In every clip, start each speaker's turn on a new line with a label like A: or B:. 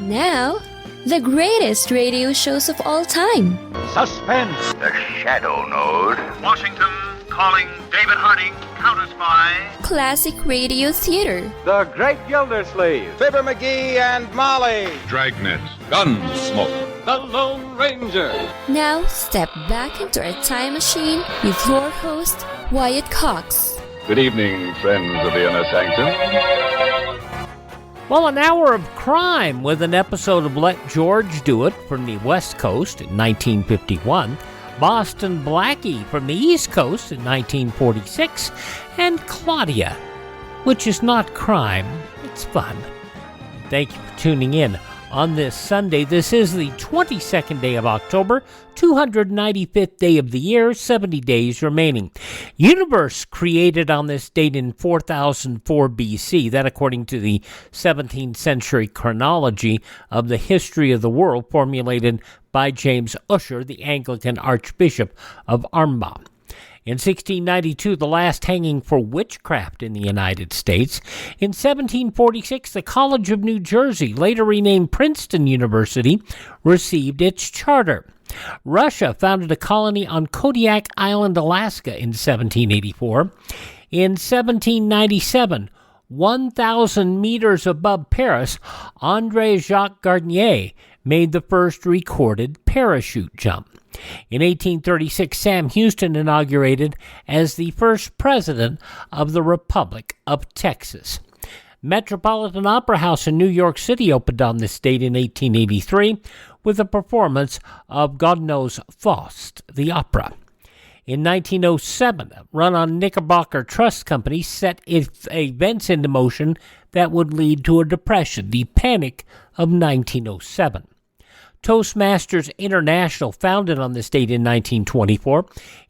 A: Now, the greatest radio shows of all time.
B: Suspense.
C: The Shadow Node.
B: Washington calling David Harding, counter-spy.
A: Classic radio theater.
B: The Great Gildersleeve. Fibber McGee and Molly.
D: Dragnet. Gunsmoke.
B: The Lone Ranger.
A: Now, step back into a time machine with your host, Wyatt Cox.
D: Good evening, friends of the Inner Sanctum.
E: Well, an hour of crime with an episode of Let George Do It from the West Coast in 1951, Boston Blackie from the East Coast in 1946, and Claudia, which is not crime, it's fun. Thank you for tuning in on this Sunday. This is the 22nd day of October, 295th day of the year, 70 days remaining. Universe created on this date in 4004 BC, that according to the 17th century chronology of the history of the world formulated by James Ussher, the Anglican Archbishop of Armagh. In 1692, the last hanging for witchcraft in the United States. In 1746, the College of New Jersey, later renamed Princeton University, received its charter. Russia founded a colony on Kodiak Island, Alaska in 1784. In 1797, 1,000 meters above Paris, André Jacques Garnier made the first recorded parachute jump. In 1836, Sam Houston inaugurated as the first president of the Republic of Texas. Metropolitan Opera House in New York City opened on this date in 1883 with a performance of Godot's Faust, the opera. In 1907, a run-on Knickerbocker Trust Company set its events into motion that would lead to a depression, the Panic of 1907. Toastmasters International, founded on this date in 1924.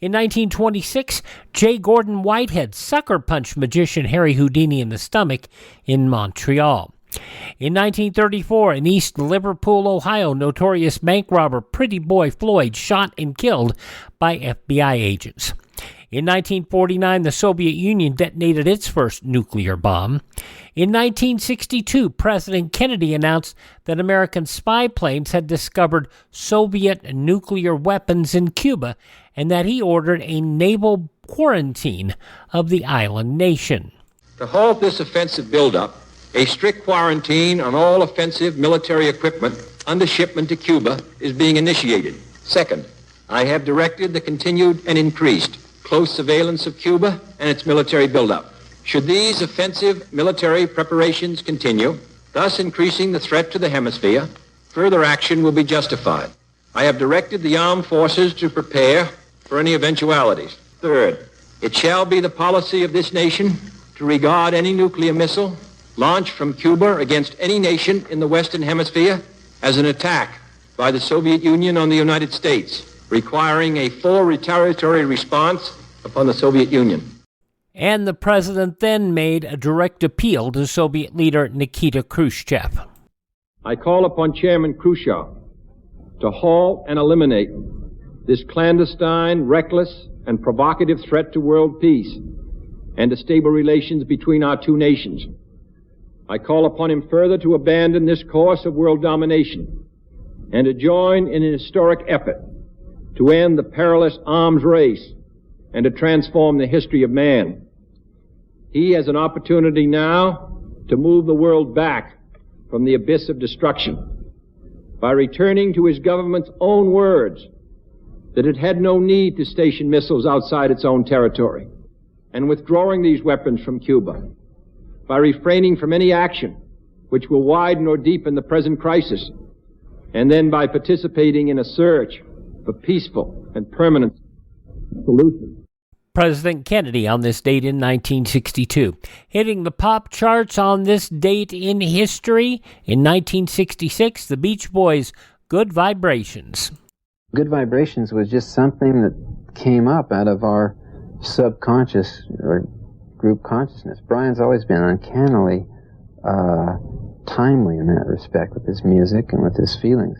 E: In 1926, J. Gordon Whitehead sucker punched magician Harry Houdini in the stomach in Montreal. In 1934, in East Liverpool, Ohio, notorious bank robber Pretty Boy Floyd shot and killed by FBI agents. In 1949, the Soviet Union detonated its first nuclear bomb. In 1962, President Kennedy announced that American spy planes had discovered Soviet nuclear weapons in Cuba and that he ordered a naval quarantine of the island nation.
F: To halt this offensive buildup, a strict quarantine on all offensive military equipment under shipment to Cuba is being initiated. Second, I have directed the continued and increased close surveillance of Cuba and its military buildup. Should these offensive military preparations continue, thus increasing the threat to the hemisphere, further action will be justified. I have directed the armed forces to prepare for any eventualities. Third, it shall be the policy of this nation to regard any nuclear missile launched from Cuba against any nation in the Western Hemisphere as an attack by the Soviet Union on the United States, requiring a full retaliatory response upon the Soviet Union.
E: And the president then made a direct appeal to Soviet leader Nikita Khrushchev.
F: I call upon Chairman Khrushchev to halt and eliminate this clandestine, reckless, and provocative threat to world peace and to stable relations between our two nations. I call upon him further to abandon this course of world domination and to join in an historic effort to end the perilous arms race and to transform the history of man. He has an opportunity now to move the world back from the abyss of destruction by returning to his government's own words that it had no need to station missiles outside its own territory, and withdrawing these weapons from Cuba, by refraining from any action which will widen or deepen the present crisis, and then by participating in a search for peaceful and permanent solutions.
E: President Kennedy on this date in 1962. Hitting the pop charts on this date in history, in 1966, the Beach Boys' Good Vibrations.
G: Good Vibrations was just something that came up out of our subconscious or group consciousness. Brian's always been uncannily timely in that respect with his music and with his feelings.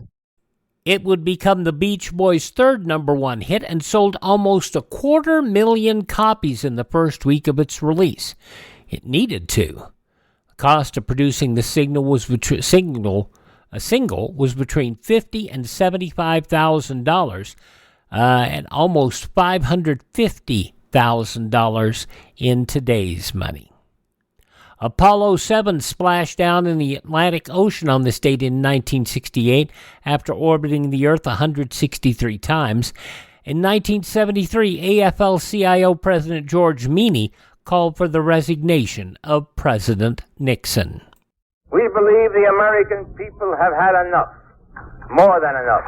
E: It would become the Beach Boys' third number one hit and sold almost 250,000 copies in the first week of its release. It needed to. The cost of producing the single A single was between $50,000 and $75,000, and almost $550,000 in today's money. Apollo 7 splashed down in the Atlantic Ocean on this date in 1968 after orbiting the Earth 163 times. In 1973, AFL-CIO President George Meany called for the resignation of President Nixon.
C: We believe the American people have had enough, more than enough.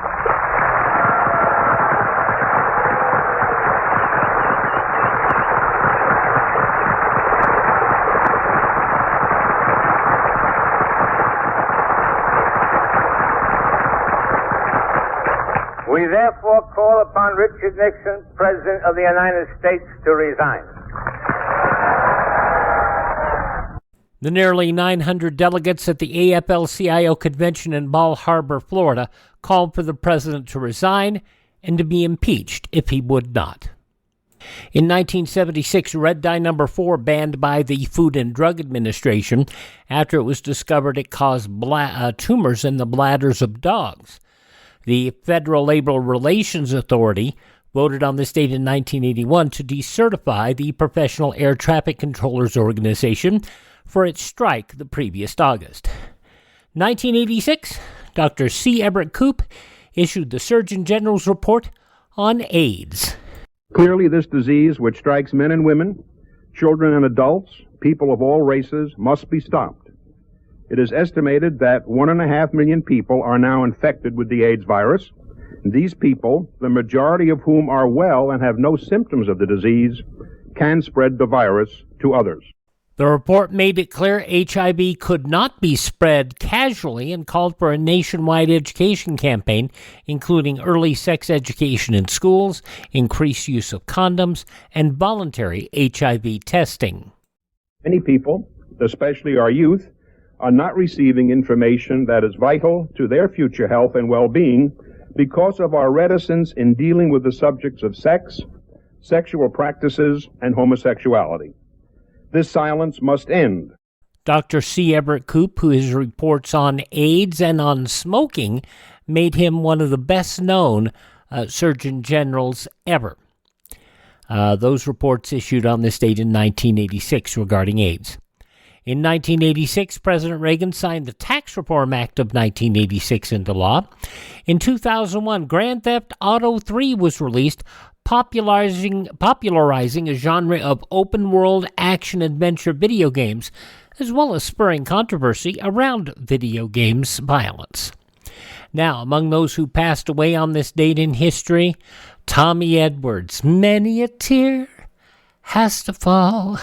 C: We therefore call upon Richard Nixon, President of the United States, to resign.
E: The nearly 900 delegates at the AFL-CIO convention in Bal Harbour, Florida, called for the president to resign and to be impeached if he would not. In 1976, red dye number 4 banned by the Food and Drug Administration after it was discovered it caused tumors in the bladders of dogs. The Federal Labor Relations Authority voted on this date in 1981 to decertify the Professional Air Traffic Controllers Organization for its strike the previous August. 1986, Dr. C. Everett Koop issued the Surgeon General's report on AIDS.
H: Clearly, this disease, which strikes men and women, children and adults, people of all races, must be stopped. It is estimated that 1.5 million people are now infected with the AIDS virus. These people, the majority of whom are well and have no symptoms of the disease, can spread the virus to others.
E: The report made it clear HIV could not be spread casually and called for a nationwide education campaign, including early sex education in schools, increased use of condoms, and voluntary HIV testing.
H: Many people, especially our youth, are not receiving information that is vital to their future health and well-being because of our reticence in dealing with the subjects of sex, sexual practices, and homosexuality. This silence must end.
E: Dr. C. Everett Koop, whose reports on AIDS and on smoking made him one of the best-known Surgeon Generals ever. Those reports issued on this date in 1986 regarding AIDS. In 1986, President Reagan signed the Tax Reform Act of 1986 into law. In 2001, Grand Theft Auto 3 was released, popularizing a genre of open-world action-adventure video games, as well as spurring controversy around video games violence. Now, among those who passed away on this date in history, Tommy Edwards. Many a tear has to fall,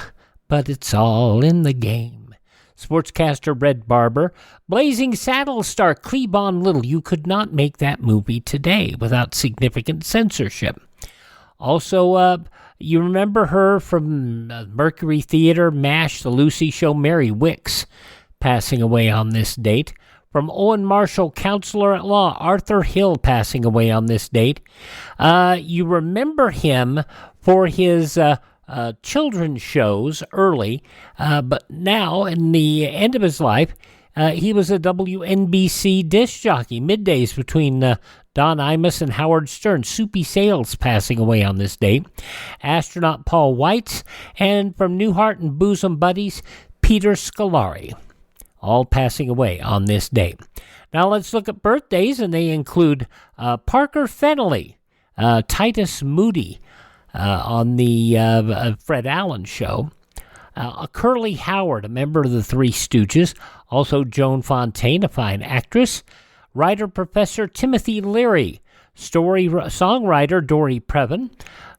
E: but it's all in the game. Sportscaster Red Barber. Blazing Saddles star Cleavon Little. You could not make that movie today without significant censorship. Also, you remember her from Mercury Theater, MASH, The Lucy Show, Mary Wicks, passing away on this date. From Owen Marshall, Counselor at Law, Arthur Hill, passing away on this date. You remember him for his children's shows early, but now, in the end of his life, he was a WNBC disc jockey, middays between Don Imus and Howard Stern. Soupy Sales passing away on this date. Astronaut Paul Weitz, and from Newhart and Bosom Buddies, Peter Scolari, all passing away on this date. Now let's look at birthdays, and they include Parker Fennelly, Titus Moody, on the Fred Allen Show. Curly Howard, a member of the Three Stooges. Also Joan Fontaine, a fine actress. Writer Professor Timothy Leary. Songwriter Dory Previn.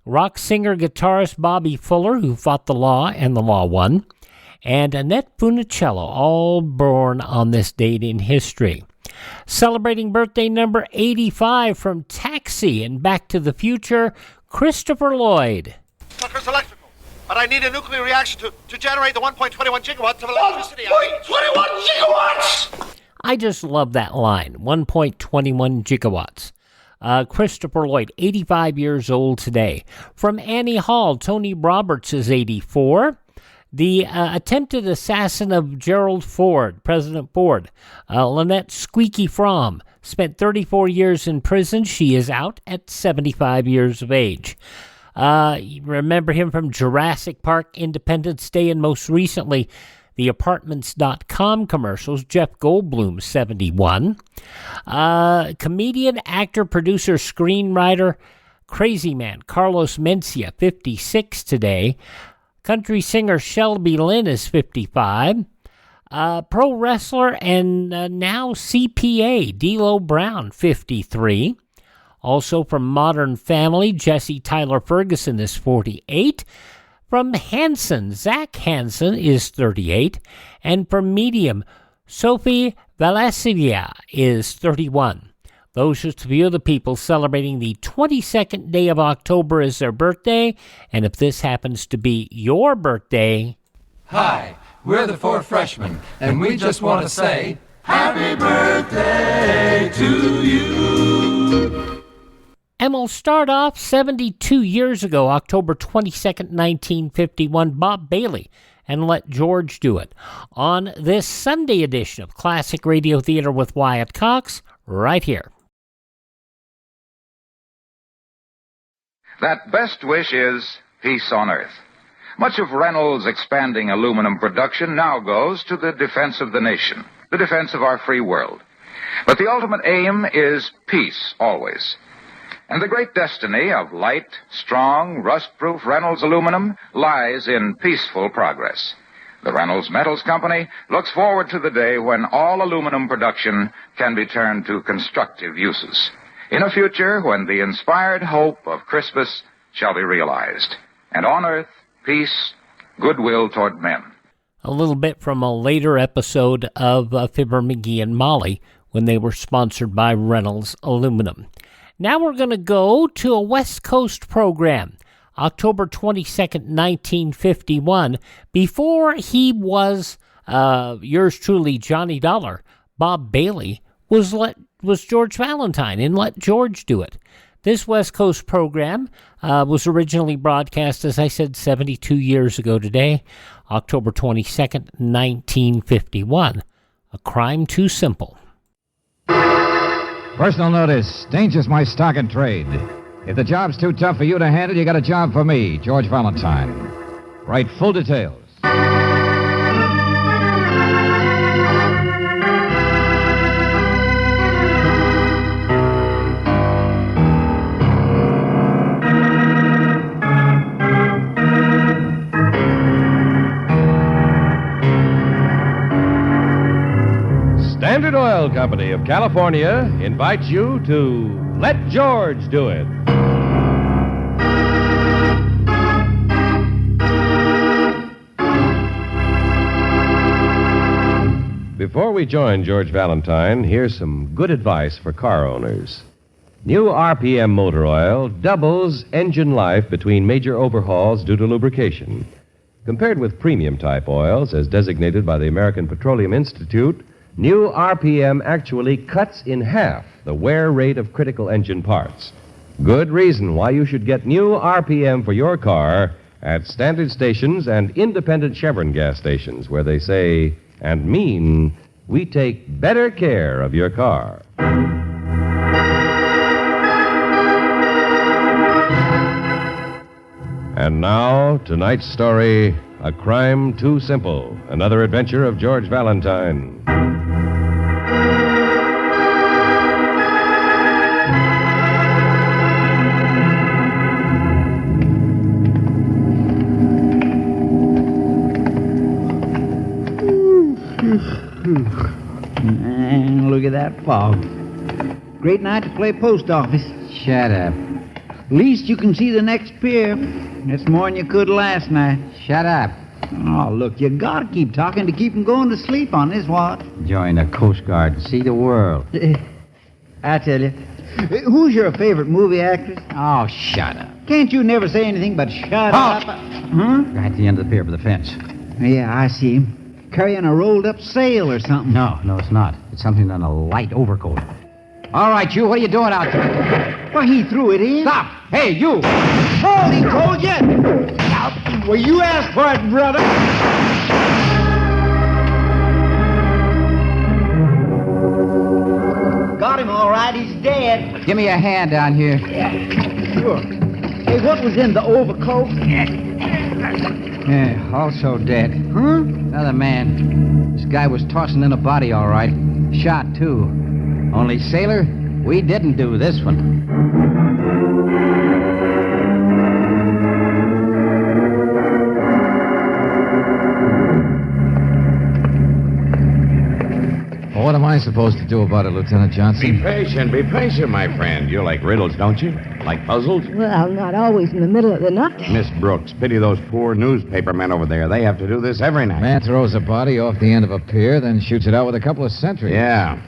E: Rock singer guitarist Bobby Fuller, who fought the law and the law won. And Annette Funicello, all born on this date in history. Celebrating birthday number 85 from Taxi and Back to the Future, Christopher Lloyd.
I: Tucker's Electrical, but I need a nuclear reaction to generate the 1.21 gigawatts of electricity. 1.21 gigawatts!
E: I just love that line, 1.21 gigawatts. Christopher Lloyd, 85 years old today. From Annie Hall, Tony Roberts is 84. The attempted assassin of Gerald Ford, President Ford, Lynette Squeaky Fromm, spent 34 years in prison. She is out at 75 years of age. You remember him from Jurassic Park, Independence Day, and most recently, the Apartments.com commercials. Jeff Goldblum, 71. Comedian, actor, producer, screenwriter, crazy man, Carlos Mencia, 56 today. Country singer Shelby Lynn is 55. Pro wrestler and now CPA, D'Lo Brown, 53. Also from Modern Family, Jesse Tyler Ferguson is 48. From Hanson, Zach Hanson is 38. And from Medium, Sophie Valasivia is 31. Those are just a few of the people celebrating the 22nd day of October as their birthday. And if this happens to be your birthday...
J: Hi, we're the Four Freshmen, and we just want to say, Happy birthday to you!
E: And we'll start off 72 years ago, October 22nd, 1951, Bob Bailey and Let George Do It. On this Sunday edition of Classic Radio Theater with Wyatt Cox, right here.
K: That best wish is peace on earth. Much of Reynolds' expanding aluminum production now goes to the defense of the nation, the defense of our free world. But the ultimate aim is peace always. And the great destiny of light, strong, rust-proof Reynolds aluminum lies in peaceful progress. The Reynolds Metals Company looks forward to the day when all aluminum production can be turned to constructive uses. In a future when the inspired hope of Christmas shall be realized. And on earth, peace, goodwill toward men.
E: A little bit from a later episode of Fibber, McGee, and Molly when they were sponsored by Reynolds Aluminum. Now we're going to go to a West Coast program, October 22nd, 1951. Before he was yours truly, Johnny Dollar, Bob Bailey was George Valentine in Let George Do It. This West Coast program was originally broadcast, as I said, 72 years ago today, October 22nd, 1951. A Crime Too Simple.
L: Personal notice, danger's my stock and trade. If the job's too tough for you to handle, you got a job for me, George Valentine. Write full details.
M: Standard Oil Company of California invites you to Let George Do It. Before we join George Valentine, here's some good advice for car owners. New RPM motor oil doubles engine life between major overhauls due to lubrication. Compared with premium-type oils, as designated by the American Petroleum Institute, new RPM actually cuts in half the wear rate of critical engine parts. Good reason why you should get new RPM for your car at standard stations and independent Chevron gas stations, where they say and mean, we take better care of your car. And now, tonight's story, A Crime Too Simple, another adventure of George Valentine.
N: Look at that fog. Great night to play post office.
G: Shut up.
N: Least you can see the next pier. That's more than you could last night.
G: Shut up.
N: Oh, look, you gotta keep talking to keep 'em going to sleep on this watch.
G: Join the Coast Guard and see the world.
N: I tell you. Who's your favorite movie actress?
G: Oh, shut up.
N: Can't you never say anything but shut up? Huh?
G: Right at the end of the pier by the fence.
N: Yeah, I see him. Carrying a rolled-up sail or something.
G: No, it's not. It's something on a light overcoat. All right, you, what are you doing out there?
N: Well, he threw it in.
G: Stop! Hey, you!
N: Hold, he told you! Well, you asked for it, brother. Got him all right. He's dead.
O: Give me a hand down here.
N: Sure. Hey, what was in the overcoat?
O: Yeah, also dead.
N: Huh?
O: Another man. This guy was tossing in a body, all right. Shot, too. Only, sailor, we didn't do this one.
L: Well, what am I supposed to do about it, Lieutenant Johnson?
P: Be patient, my friend. You like riddles, don't you? Like puzzles?
Q: Well, not always in the middle of the night.
P: Miss Brooks, pity those poor newspaper men over there. They have to do this every night.
L: Man throws a body off the end of a pier, then shoots it out with a couple of sentries.
P: Yeah,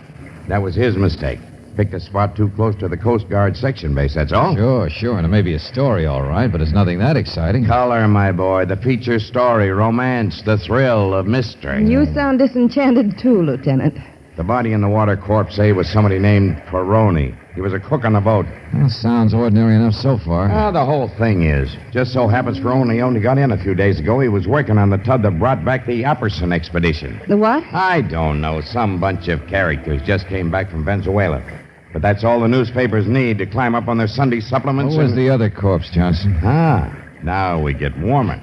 P: that was his mistake. Picked a spot too close to the Coast Guard section base, that's all.
L: Sure, and it may be a story, all right, but it's nothing that exciting.
P: Color, my boy, the feature story, romance, the thrill of mystery.
Q: You sound disenchanted, too, Lieutenant.
P: The body in the water corpse, was somebody named Ferroni. He was a cook on the boat.
L: Well, sounds ordinary enough so far.
P: The whole thing is, just so happens Ferroni only got in a few days ago. He was working on the tug that brought back the Apperson expedition.
Q: The what?
P: I don't know. Some bunch of characters just came back from Venezuela. But that's all the newspapers need to climb up on their Sunday supplements.
L: What was the other corpse, Johnson?
P: Now we get warmer.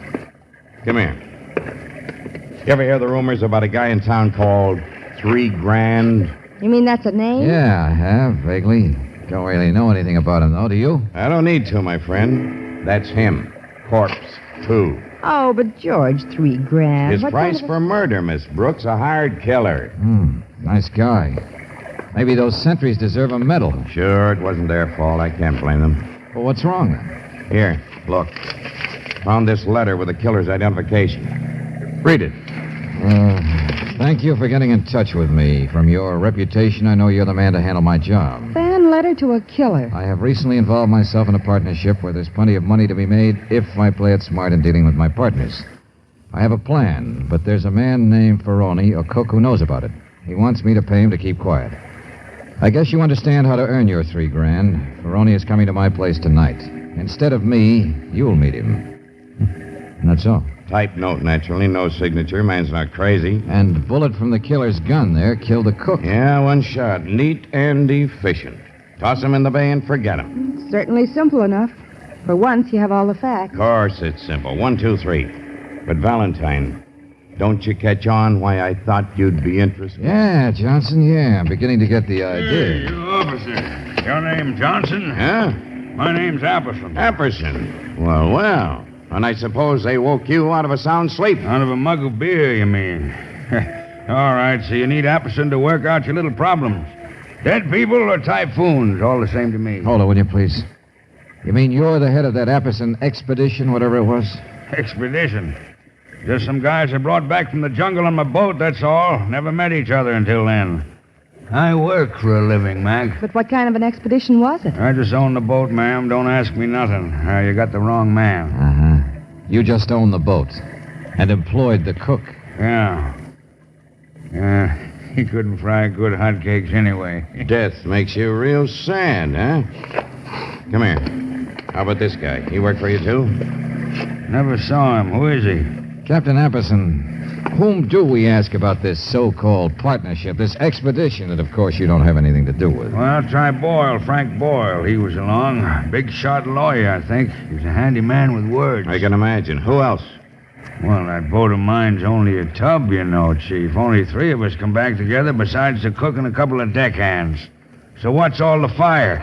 P: Come here. You ever hear the rumors about a guy in town called 3 Grand?
Q: You mean that's a name?
L: Yeah, I have, vaguely. Don't really know anything about him, though, do you?
P: I don't need to, my friend. That's him. Corpse 2.
Q: Oh, but George, 3 grand.
P: His
Q: What
P: price
Q: kind of
P: for murder, Miss Brooks, a hired killer.
L: Nice guy. Maybe those sentries deserve a medal.
P: Sure, it wasn't their fault. I can't blame them.
L: Well, what's wrong, then?
P: Here, look. Found this letter with the killer's identification. Read it.
L: Thank you for getting in touch with me. From your reputation, I know you're the man to handle my job.
Q: Fan letter to a killer.
L: I have recently involved myself in a partnership where there's plenty of money to be made if I play it smart in dealing with my partners. I have a plan, but there's a man named Ferroni, a cook, who knows about it. He wants me to pay him to keep quiet. I guess you understand how to earn your 3 grand. Ferroni is coming to my place tonight. Instead of me, you'll meet him. And that's all.
P: Type note, naturally. No signature. Man's not crazy.
L: And bullet from the killer's gun there killed the cook.
P: Yeah, 1 shot. Neat and efficient. Toss him in the bay and forget him.
Q: Certainly simple enough. For once, you have all the facts.
P: Of course it's simple. 1, 2, 3. But Valentine, don't you catch on why I thought you'd be interested?
L: Yeah, Johnson, yeah. I'm beginning to get the idea.
H: Hey, you officer. Your name Johnson?
P: Huh?
H: My name's Apperson.
P: Apperson? Well. And I suppose they woke you out of a sound sleep.
H: Out of a mug of beer, you mean? All right, so you need Apperson to work out your little problems. Dead people or typhoons, all the same to me.
L: Hold on, will you, please? You mean you're the head of that Apperson expedition, whatever it was?
H: Expedition? Just some guys I brought back from the jungle on my boat, that's all. Never met each other until then. I work for a living, Mac.
Q: But what kind of an expedition was it?
H: I just own the boat, ma'am. Don't ask me nothing. You got the wrong man.
L: You just owned the boat and employed the cook.
H: Yeah. He couldn't fry good hotcakes anyway.
P: Death makes you real sad, huh? Come here. How about this guy? He work for you, too?
H: Never saw him. Who is he?
L: Captain Apperson, whom do we ask about this so-called partnership, this expedition that, of course, you don't have anything to do with?
H: Well, try Boyle, Frank Boyle. He was along. Big shot lawyer, I think. He's a handy man with words.
P: I can imagine. Who else?
H: Well, that boat of mine's only a tub, you know, Chief. Only 3 of us come back together besides the cook and a couple of deckhands. So what's all the fire?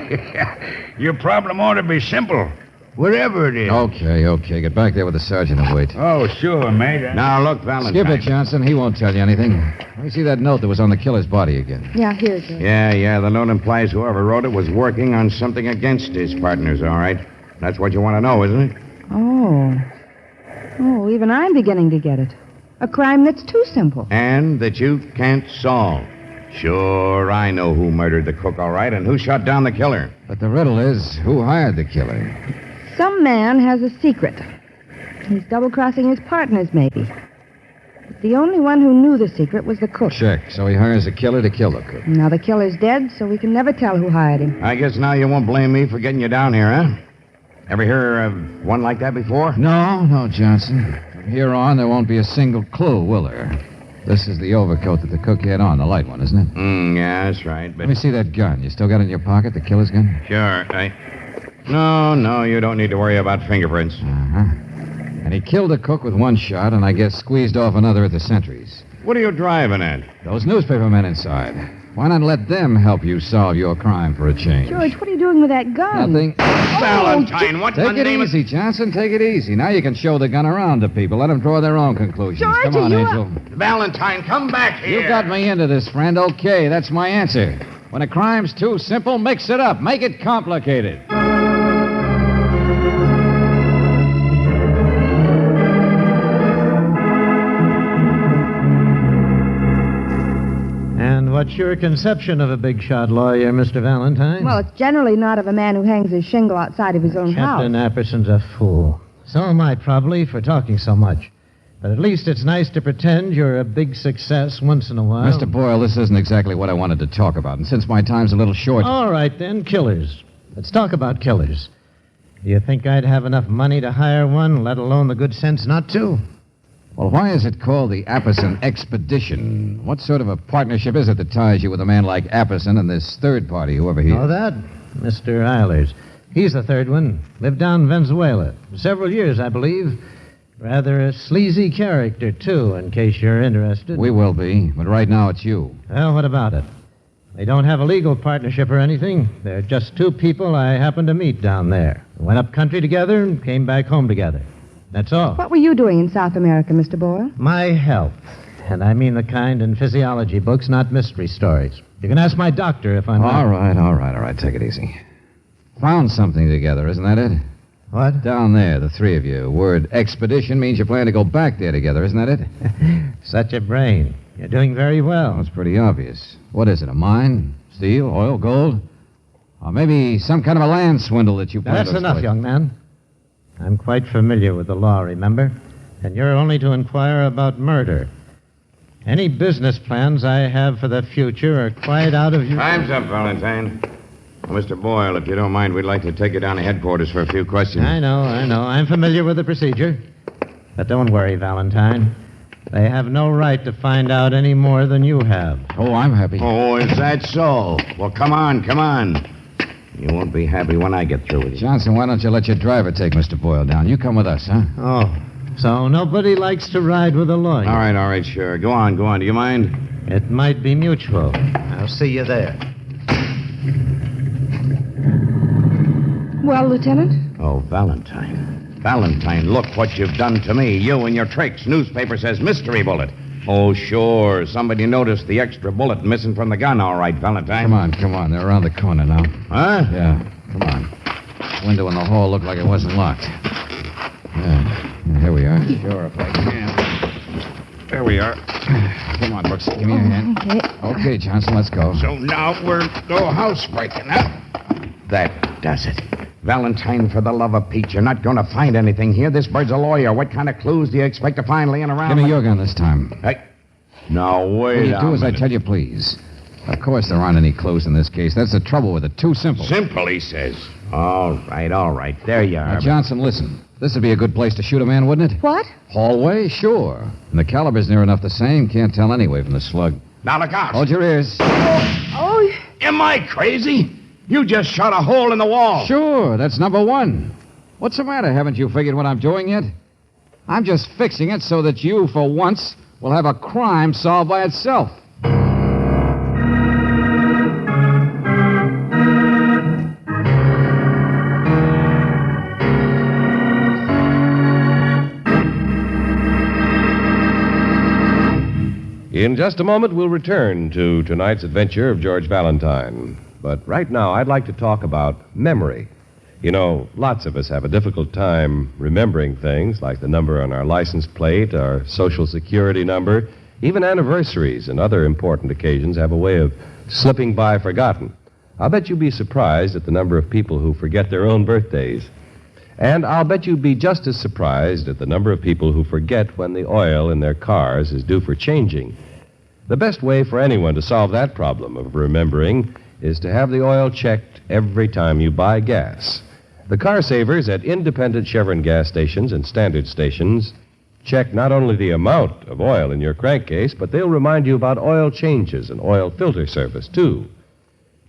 H: Your problem ought to be simple. Whatever it is.
L: Okay. Get back there with the sergeant and wait.
H: Oh, sure, mate.
P: Now, look, Valentine.
L: Skip it, Johnson. He won't tell you anything. Let me see that note that was on the killer's body again.
Q: Yeah, here's it.
P: Yeah. The note implies whoever wrote it was working on something against his partners, all right? That's what you want to know, isn't it?
Q: Oh, even I'm beginning to get it. A crime that's too simple.
P: And that you can't solve. Sure, I know who murdered the cook, all right, and who shot down the killer.
L: But the riddle is, who hired the killer?
Q: Some man has a secret. He's double-crossing his partners, maybe. But the only one who knew the secret was the cook.
L: Check. So he hires a killer to kill the cook.
Q: Now the killer's dead, so we can never tell who hired him.
P: I guess now you won't blame me for getting you down here, huh? Ever hear of one like that before?
L: No, Johnson. From here on, there won't be a single clue, will there? This is the overcoat that the cook had on, the light one, isn't it?
P: Yeah, that's right, but...
L: Let me see that gun. You still got it in your pocket, the killer's gun?
P: Sure, No, you don't need to worry about fingerprints.
L: Uh-huh. And he killed the cook with one shot, and I guess squeezed off another at the sentries.
P: What are you driving at?
L: Those newspaper men inside. Why not let them help you solve your crime for a change?
Q: George, what are you doing with that gun?
L: Nothing.
P: Valentine, what
L: Take it easy, Johnson. Take it easy. Now you can show the gun around to people. Let them draw their own conclusions.
Q: George,
L: come on,
Q: you
L: Angel.
P: Valentine, come back here.
L: You got me into this, friend. Okay, that's my answer. When a crime's too simple, mix it up. Make it complicated.
R: And what's your conception of a big shot lawyer, Mr. Valentine?
Q: Well, it's generally not of a man who hangs his shingle outside of his own
R: Captain
Q: house.
R: Apperson's a fool. So am I, probably, for talking so much. But at least it's nice to pretend you're a big success once in a while.
L: Mr. Boyle, this isn't exactly what I wanted to talk about. And since my time's a little short...
R: All right, then, killers. Let's talk about killers. Do you think I'd have enough money to hire one, let alone the good sense not to?
L: Well, why is it called the Apperson Expedition? What sort of a partnership is it that ties you with a man like Apperson and this third party, whoever he is?
R: Oh, that? Mr. Eilers. He's the third one. Lived down in Venezuela. For several years, I believe. Rather a sleazy character, too, in case you're interested.
L: We will be, but right now it's you.
R: Well, what about it? They don't have a legal partnership or anything. They're just two people I happened to meet down there. Went up country together and came back home together. That's all.
Q: What were you doing in South America, Mr. Boyle?
R: My health. And I mean the kind in physiology books, not mystery stories. You can ask my doctor if I'm...
L: All right. Take it easy. Found something together, isn't that it?
R: What?
L: Down there, the three of you. Word expedition means you plan to go back there together, isn't that it?
R: Such a brain. You're doing very well.
L: Well, it's pretty obvious. What is it, a mine? Steel? Oil? Gold? Or maybe some kind of a land swindle that you plan
R: That's
L: to
R: enough,
L: exploit.
R: young man. I'm quite familiar with the law, remember? And you're only to inquire about murder. Any business plans I have for the future are quite out of your...
P: Time's up, Valentine. Well, Mr. Boyle, if you don't mind, we'd like to take you down to headquarters for a few questions.
R: I know. I'm familiar with the procedure. But don't worry, Valentine. They have no right to find out any more than you have.
L: Oh, I'm happy.
P: Oh, is that so? Well, come on. You won't be happy when I get through with you.
L: Johnson, why don't you let your driver take Mr. Boyle down? You come with us, huh?
R: Oh, so nobody likes to ride with a lawyer.
P: All right, sure. Go on. Do you mind?
R: It might be mutual. I'll see you there.
Q: Well, Lieutenant?
P: Oh, Valentine. Valentine, look what you've done to me. You and your tricks. Newspaper says mystery bullet. Oh, sure. Somebody noticed the extra bullet missing from the gun. All right, Valentine.
L: Come on. They're around the corner now.
P: Huh?
L: Yeah, come on. Window in the hall looked like it wasn't locked. Yeah, here we are.
P: Sure, if I can. There we are.
L: Come on, Brooks. Give me your hand. Okay, Johnson, let's go.
P: So now we're no housebreaking, huh? That does it. Valentine, for the love of Pete, you're not going to find anything here. This bird's a lawyer. What kind of clues do you expect to find laying around?
L: Give me your gun this time.
P: Hey. Now, wait
L: Will you
P: a
L: do as I
P: minute.
L: tell you, please? Of course there aren't any clues in this case. That's the trouble with it. Too simple.
P: Simple, he says. All right. There you are.
L: Now, Johnson, listen. This would be a good place to shoot a man, wouldn't it?
Q: What?
L: Hallway? Sure. And the caliber's near enough the same. Can't tell anyway from the slug.
P: Now, look out.
L: Hold your ears.
Q: Oh.
P: Am I crazy? You just shot a hole in the wall.
L: Sure, that's number one. What's the matter? Haven't you figured what I'm doing yet? I'm just fixing it so that you, for once, will have a crime solved by itself.
M: In just a moment, we'll return to tonight's adventure of George Valentine. But right now, I'd like to talk about memory. You know, lots of us have a difficult time remembering things like the number on our license plate, our social security number, even anniversaries and other important occasions have a way of slipping by forgotten. I'll bet you'd be surprised at the number of people who forget their own birthdays. And I'll bet you'd be just as surprised at the number of people who forget when the oil in their cars is due for changing. The best way for anyone to solve that problem of remembering is to have the oil checked every time you buy gas. The car savers at independent Chevron gas stations and standard stations check not only the amount of oil in your crankcase, but they'll remind you about oil changes and oil filter service, too.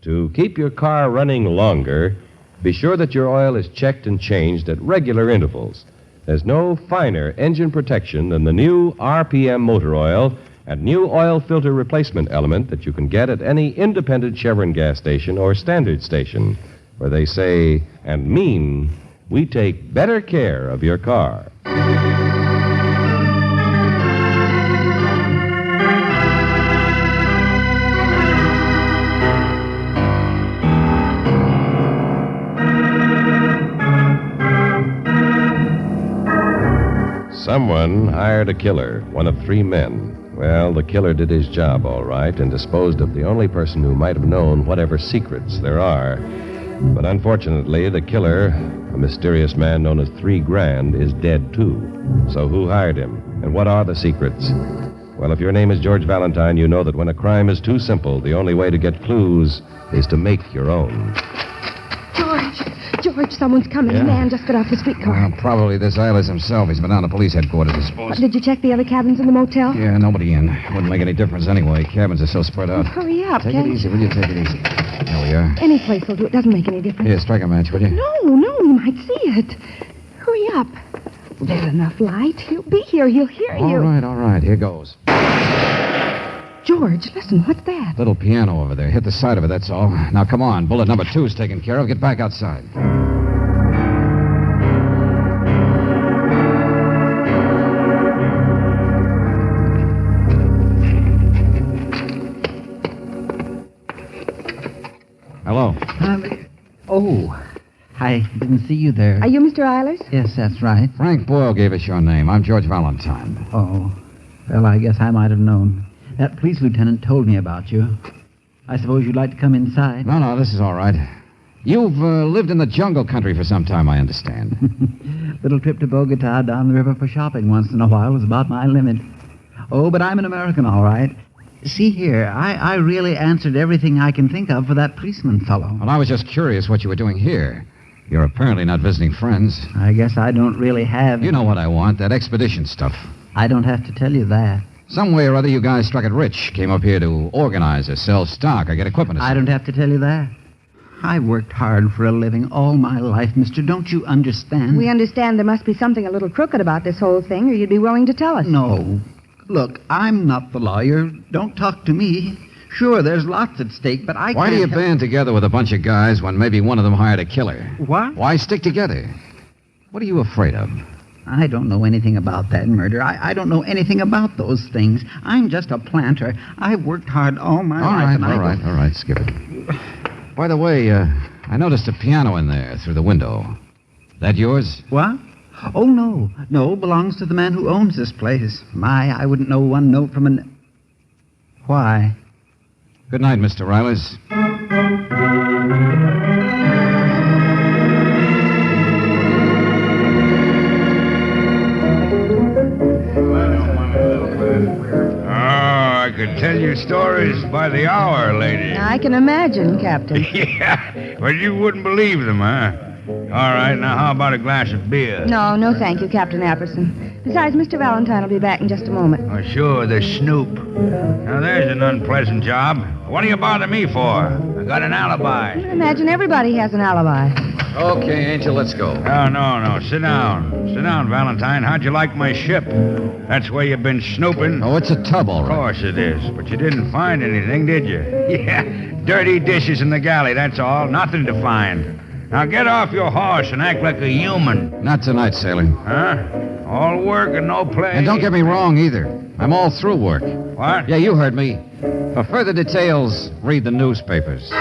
M: To keep your car running longer, be sure that your oil is checked and changed at regular intervals. There's no finer engine protection than the new RPM motor oil and new oil filter replacement element that you can get at any independent Chevron gas station or standard station, where they say and mean, we take better care of your car. Someone hired a killer, one of 3 men. Well, the killer did his job all right and disposed of the only person who might have known whatever secrets there are. But unfortunately, the killer, a mysterious man known as 3 Grand, is dead, too. So who hired him? And what are the secrets? Well, if your name is George Valentine, you know that when a crime is too simple, the only way to get clues is to make your own.
Q: George, someone's coming.
L: Yeah?
Q: A man just got off the streetcar.
L: Well, probably this Eilers himself. He's been down to police headquarters, I suppose.
Q: Did you check the other cabins in the motel?
L: Yeah, nobody in. Wouldn't make any difference anyway. Cabins are so spread out.
Q: Hurry up,
L: Take it easy, will you? Take it easy. There we are.
Q: Any place will do. It doesn't make any difference.
L: Here, strike a match, will you?
Q: No, you might see it. Hurry up. There's enough light. He'll be here. He'll hear you.
L: All right. Here goes.
Q: George, listen, what's that?
L: Little piano over there. Hit the side of it, that's all. Now, come on. Bullet number 2's taken care of. Get back outside. Hello.
N: I didn't see you there.
Q: Are you Mr. Eilers?
N: Yes, that's right.
L: Frank Boyle gave us your name. I'm George Valentine.
N: Oh, well, I guess I might have known. That police lieutenant told me about you. I suppose you'd like to come inside?
L: No, this is all right. You've lived in the jungle country for some time, I understand.
N: Little trip to Bogota down the river for shopping once in a while was about my limit. Oh, but I'm an American, all right. See here, I really answered everything I can think of for that policeman fellow.
L: Well, I was just curious what you were doing here. You're apparently not visiting friends.
N: I guess I don't really have...
L: You know what I want, that expedition stuff.
N: I don't have to tell you that.
L: Some way or other, you guys struck it rich. Came up here to organize or sell stock or get equipment or something.
N: I don't have to tell you that. I worked hard for a living all my life, mister. Don't you understand?
Q: We understand there must be something a little crooked about this whole thing, or you'd be willing to tell us.
N: No. Look, I'm not the lawyer. Don't talk to me. Sure, there's lots at stake, but I can't...
L: Why do you band together with a bunch of guys when maybe one of them hired a killer?
N: What?
L: Why stick together? What are you afraid of?
N: I don't know anything about that murder. I don't know anything about those things. I'm just a planter. I've worked hard all my life.
L: All right, skip it. By the way, I noticed a piano in there through the window. That yours?
N: What? Oh, no. No, belongs to the man who owns this place. I wouldn't know one note from an... Why?
L: Good night, Mr. Eilers.
S: I could tell you stories by the hour, lady.
Q: I can imagine, Captain.
S: Yeah, but you wouldn't believe them, huh? All right, now how about a glass of beer?
Q: No, thank you, Captain Apperson. Besides, Mr. Valentine will be back in just a moment.
S: Oh, sure, the snoop. Now, there's an unpleasant job. What do you bother me for? I got an alibi.
Q: I imagine everybody has an alibi.
L: Okay, Angel, let's go.
S: Oh, no. Sit down. Sit down, Valentine. How'd you like my ship? That's where you've been snooping.
L: Oh, it's a tub, all right.
S: Of course it is. But you didn't find anything, did you? Yeah, dirty dishes in the galley, that's all. Nothing to find. Now get off your horse and act like a human.
L: Not tonight, sailor.
S: Huh? All work and no play.
L: And don't get me wrong, either. I'm all through work.
S: What?
L: Yeah, you heard me. For further details, read the newspapers.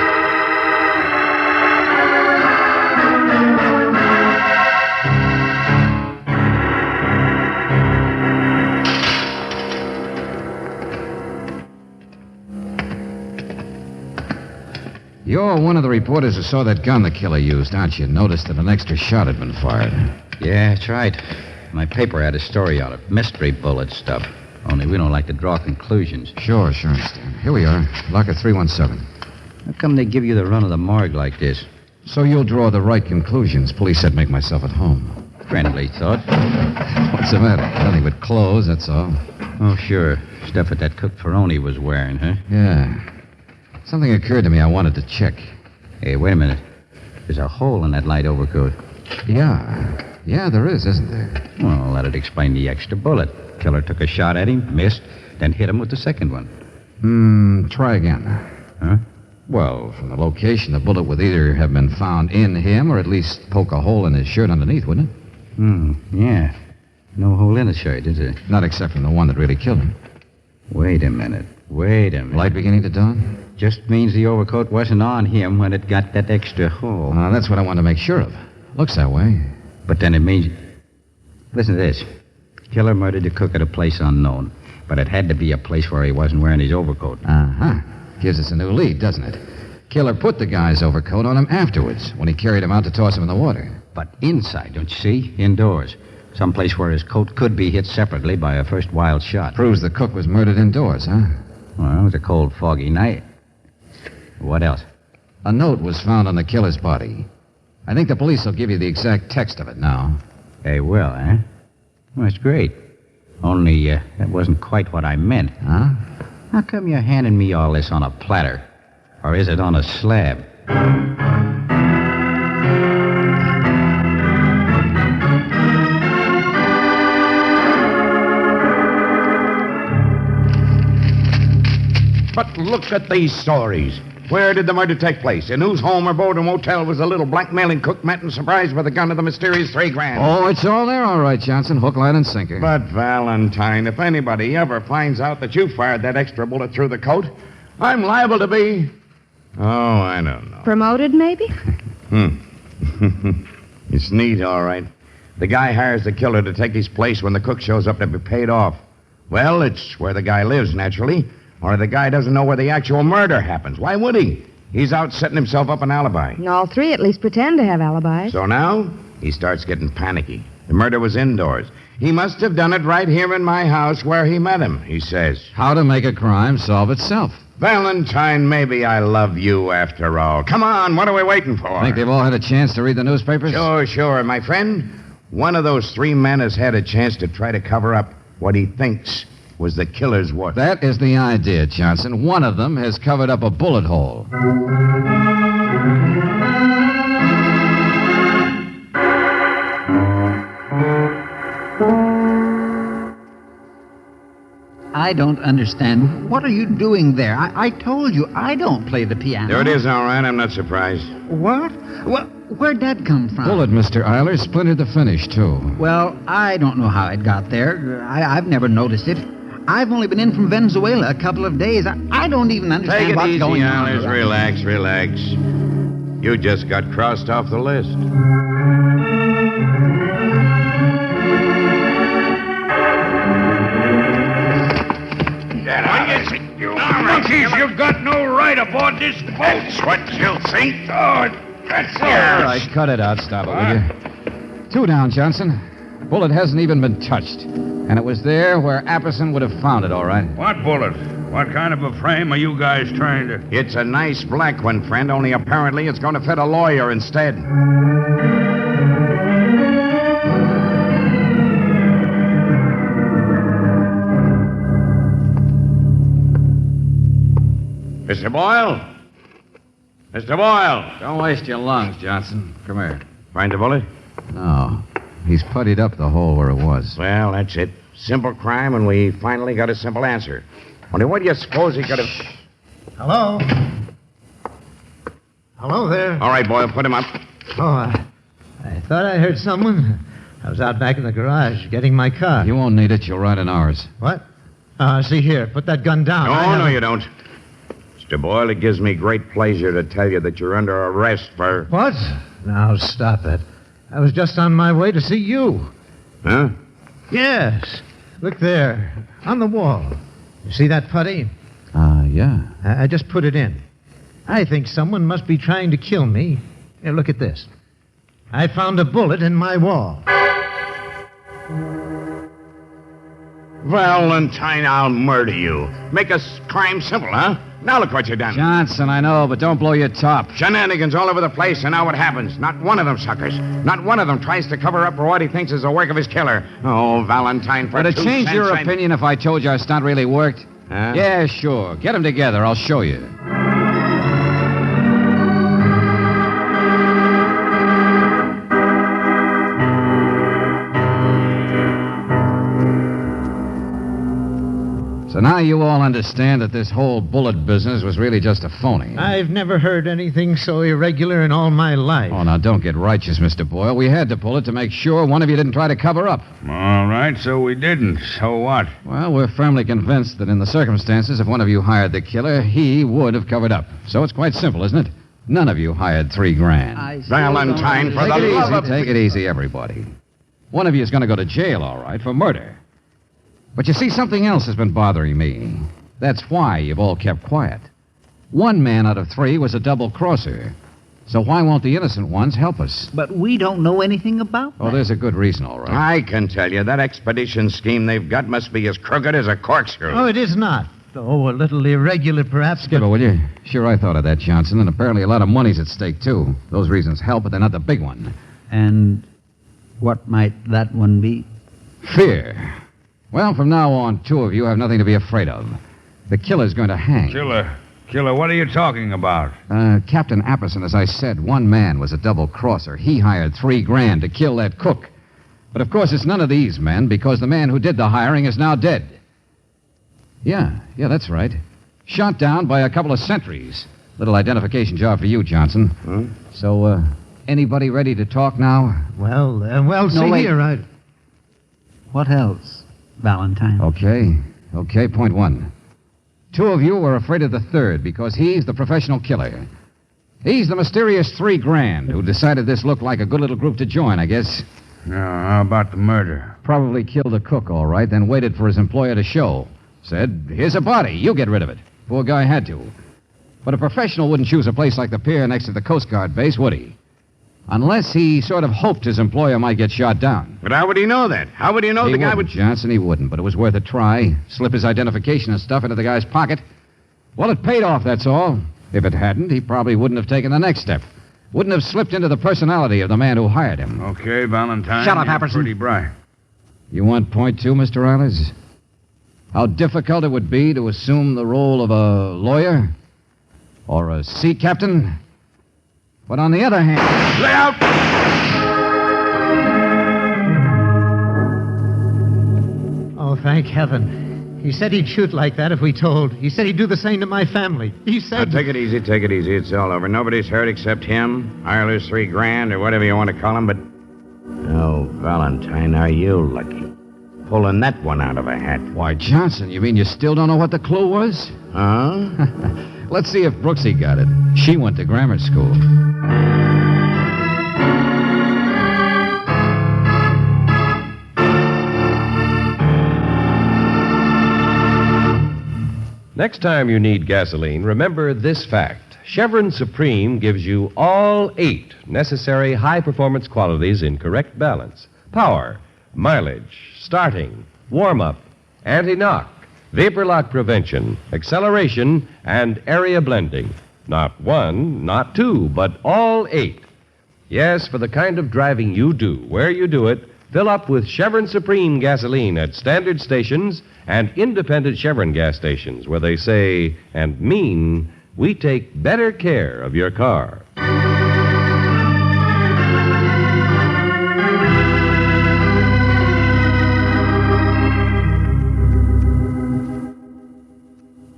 L: You're one of the reporters who saw that gun the killer used, aren't you? Noticed that an extra shot had been fired.
O: Yeah, that's right. My paper had a story on it. Mystery bullet stuff. Only we don't like to draw conclusions.
L: Sure, understand. Here we are. Locker 317.
O: How come they give you the run of the morgue like this?
L: So you'll draw the right conclusions. Police said make myself at home.
O: Friendly thought.
L: What's the matter? Nothing but clothes, that's all.
O: Oh, sure. Stuff that cook Ferroni was wearing, huh?
L: Yeah. Something occurred to me I wanted to check.
O: Hey, wait a minute. There's a hole in that light overcoat.
L: Yeah. Yeah, there is, isn't there?
O: Well, that'd explain the extra bullet. Killer took a shot at him, missed, then hit him with the second one.
L: Try again.
O: Huh?
L: Well, from the location, the bullet would either have been found in him or at least poke a hole in his shirt underneath, wouldn't it?
O: Yeah. No hole in the shirt, is there?
L: Not except from the one that really killed him.
O: Wait a minute.
L: Light beginning to dawn?
O: Just means the overcoat wasn't on him when it got that extra hole.
L: That's what I wanted to make sure of. Looks that way.
O: But then it means... Listen to this. Killer murdered the cook at a place unknown. But it had to be a place where he wasn't wearing his overcoat.
L: Uh-huh. Gives us a new lead, doesn't it? Killer put the guy's overcoat on him afterwards, when he carried him out to toss him in the water.
O: But inside, don't you see? Indoors. Someplace where his coat could be hit separately by a first wild shot.
L: Proves the cook was murdered indoors, huh?
O: Well, it was a cold, foggy night. What else?
L: A note was found on the killer's body. I think the police will give you the exact text of it now.
O: They will, eh? Well, that's great. Only, that wasn't quite what I meant.
L: Huh?
O: How come you're handing me all this on a platter? Or is it on a slab?
P: But look at these stories. Where did the murder take place? In whose home or boat or motel was the little blackmailing cook met and surprised with a gun of the mysterious $3,000?
L: Oh, it's all there, all right, Johnson. Hook, line, and sinker.
P: But, Valentine, if anybody ever finds out that you fired that extra bullet through the coat, I'm liable to be... Oh, I don't know.
Q: Promoted, maybe?
P: It's neat, all right. The guy hires the killer to take his place when the cook shows up to be paid off. Well, it's where the guy lives, naturally. Or the guy doesn't know where the actual murder happens. Why would he? He's out setting himself up an alibi.
Q: All three at least pretend to have alibis.
P: So now, he starts getting panicky. The murder was indoors. He must have done it right here in my house where he met him, he says.
L: How to make a crime solve itself.
P: Valentine, maybe I love you after all. Come on, what are we waiting for?
L: Think they've all had a chance to read the newspapers?
P: Sure, my friend. One of those three men has had a chance to try to cover up what he thinks was the killer's work.
L: That is the idea, Johnson. One of them has covered up a bullet hole.
N: I don't understand. What are you doing there? I told you, I don't play the piano.
P: There it is, all right. I'm not surprised.
N: What? Where'd that come from?
L: Bullet, Mr. Eiler. Splintered the finish, too.
N: Well, I don't know how it got there. I've never noticed it. I've only been in from Venezuela a couple of days. I don't even understand what's going on.
P: Take it easy, Eilers. Relax. You just got crossed off the list.
S: You monkeys, you've got no right aboard this boat.
P: That's what you think.
S: Oh, that's
L: All right, cut it out. Stop it, will you? Two down, Johnson. Bullet hasn't even been touched. And it was there where Apperson would have found it, all right.
S: What bullet? What kind of a frame are you guys trying to...
P: It's a nice black one, friend, only apparently it's going to fit a lawyer instead. Mr. Boyle? Mr. Boyle!
L: Don't waste your lungs, Johnson. Come here.
P: Find the bullet?
L: No. He's puttied up the hole where it was.
P: Well, that's it. Simple crime, and we finally got a simple answer. Only what do you suppose he could have...
R: Hello? Hello there.
P: All right, Boyle, put him up.
R: Oh, I thought I heard someone. I was out back in the garage getting my car.
L: You won't need it. You'll ride in ours.
R: What? See here. Put that gun down.
P: No, you don't. Mr. Boyle, it gives me great pleasure to tell you that you're under arrest for...
R: What? Now, stop it. I was just on my way to see you.
P: Huh?
R: Yes. Look there. On the wall. You see that putty?
L: Yeah.
R: I just put it in. I think someone must be trying to kill me. Here, look at this. I found a bullet in my wall.
P: Valentine, I'll murder you. Make a crime simple, huh? Now look what you've done.
L: Johnson, I know, but don't blow your top.
P: Shenanigans all over the place, and now what happens? Not one of them suckers. Not one of them tries to cover up for what he thinks is the work of his killer. Oh, Valentine, for
L: Would it
P: 2
L: change
P: cents,
L: your opinion if I told you our stunt really worked?
P: Huh?
L: Yeah, sure. Get them together. I'll show you. So now you all understand that this whole bullet business was really just a phony.
R: I've never heard anything so irregular in all my life.
L: Oh, now don't get righteous, Mr. Boyle. We had to pull it to make sure one of you didn't try to cover up.
S: All right, so we didn't. So what?
L: Well, we're firmly convinced that in the circumstances, if one of you hired the killer, he would have covered up. So it's quite simple, isn't it? None of you hired $3,000.
P: Valentine, for the love of...
L: Take it easy, everybody. One of you is going to go to jail, all right, for murder. But you see, something else has been bothering me. That's why you've all kept quiet. 1 man out of 3 was a double-crosser. So why won't the innocent ones help us?
N: But we don't know anything about that.
L: Oh, there's a good reason, all right.
P: I can tell you, that expedition scheme they've got must be as crooked as a corkscrew.
R: Oh, it is not. Oh, a little irregular, perhaps.
L: Skipper, will you? Sure, I thought of that, Johnson, and apparently a lot of money's at stake, too. Those reasons help, but they're not the big one.
N: And what might that one be?
L: Fear. Well, from now on, 2 of you have nothing to be afraid of. The killer's going to hang.
S: Killer, what are you talking about?
L: Captain Apperson, as I said, 1 man was a double-crosser. He hired $3,000 to kill that cook. But, of course, it's none of these men, because the man who did the hiring is now dead. Yeah, that's right. Shot down by a couple of sentries. Little identification job for you, Johnson.
P: Huh?
L: So, anybody ready to talk now?
R: Well, here,
N: What else, Valentine?
L: Okay, point 1. 2 of you were afraid of the third because he's the professional killer. He's the mysterious $3,000 who decided this looked like a good little group to join, I guess.
S: How about the murder?
L: Probably killed the cook, all right, then waited for his employer to show. Said, here's a body, you get rid of it. Poor guy had to. But a professional wouldn't choose a place like the pier next to the Coast Guard base, would he? Unless he sort of hoped his employer might get shot down.
P: But how would he know that? How would he know the guy would...
L: Johnson, he wouldn't, but it was worth a try. Slip his identification and stuff into the guy's pocket. Well, it paid off, that's all. If it hadn't, he probably wouldn't have taken the next step. Wouldn't have slipped into the personality of the man who hired him.
S: Okay, Valentine.
L: Shut up,
S: you're
L: Apperson.
S: Pretty bright.
L: You want point 2, Mr. Eilers? How difficult it would be to assume the role of a lawyer? Or a sea captain? But on the other hand...
P: Lay out!
R: Oh, thank heaven. He said he'd shoot like that if we told. He said he'd do the same to my family. He said...
P: Now, take it easy. It's all over. Nobody's hurt except him, Eilers $3,000, or whatever you want to call him, but... Oh, Valentine, are you lucky? Pulling that one out of a hat.
L: Why, Johnson, you mean you still don't know what the clue was?
P: Huh?
L: Let's see if Brooksy got it. She went to grammar school.
M: Next time you need gasoline, remember this fact. Chevron Supreme gives you all 8 necessary high-performance qualities in correct balance. Power, mileage, starting, warm-up, anti-knock, vapor lock prevention, acceleration, and area blending. Not 1, not 2, but all 8. Yes, for the kind of driving you do, where you do it, fill up with Chevron Supreme gasoline at standard stations and independent Chevron gas stations where they say and mean we take better care of your car.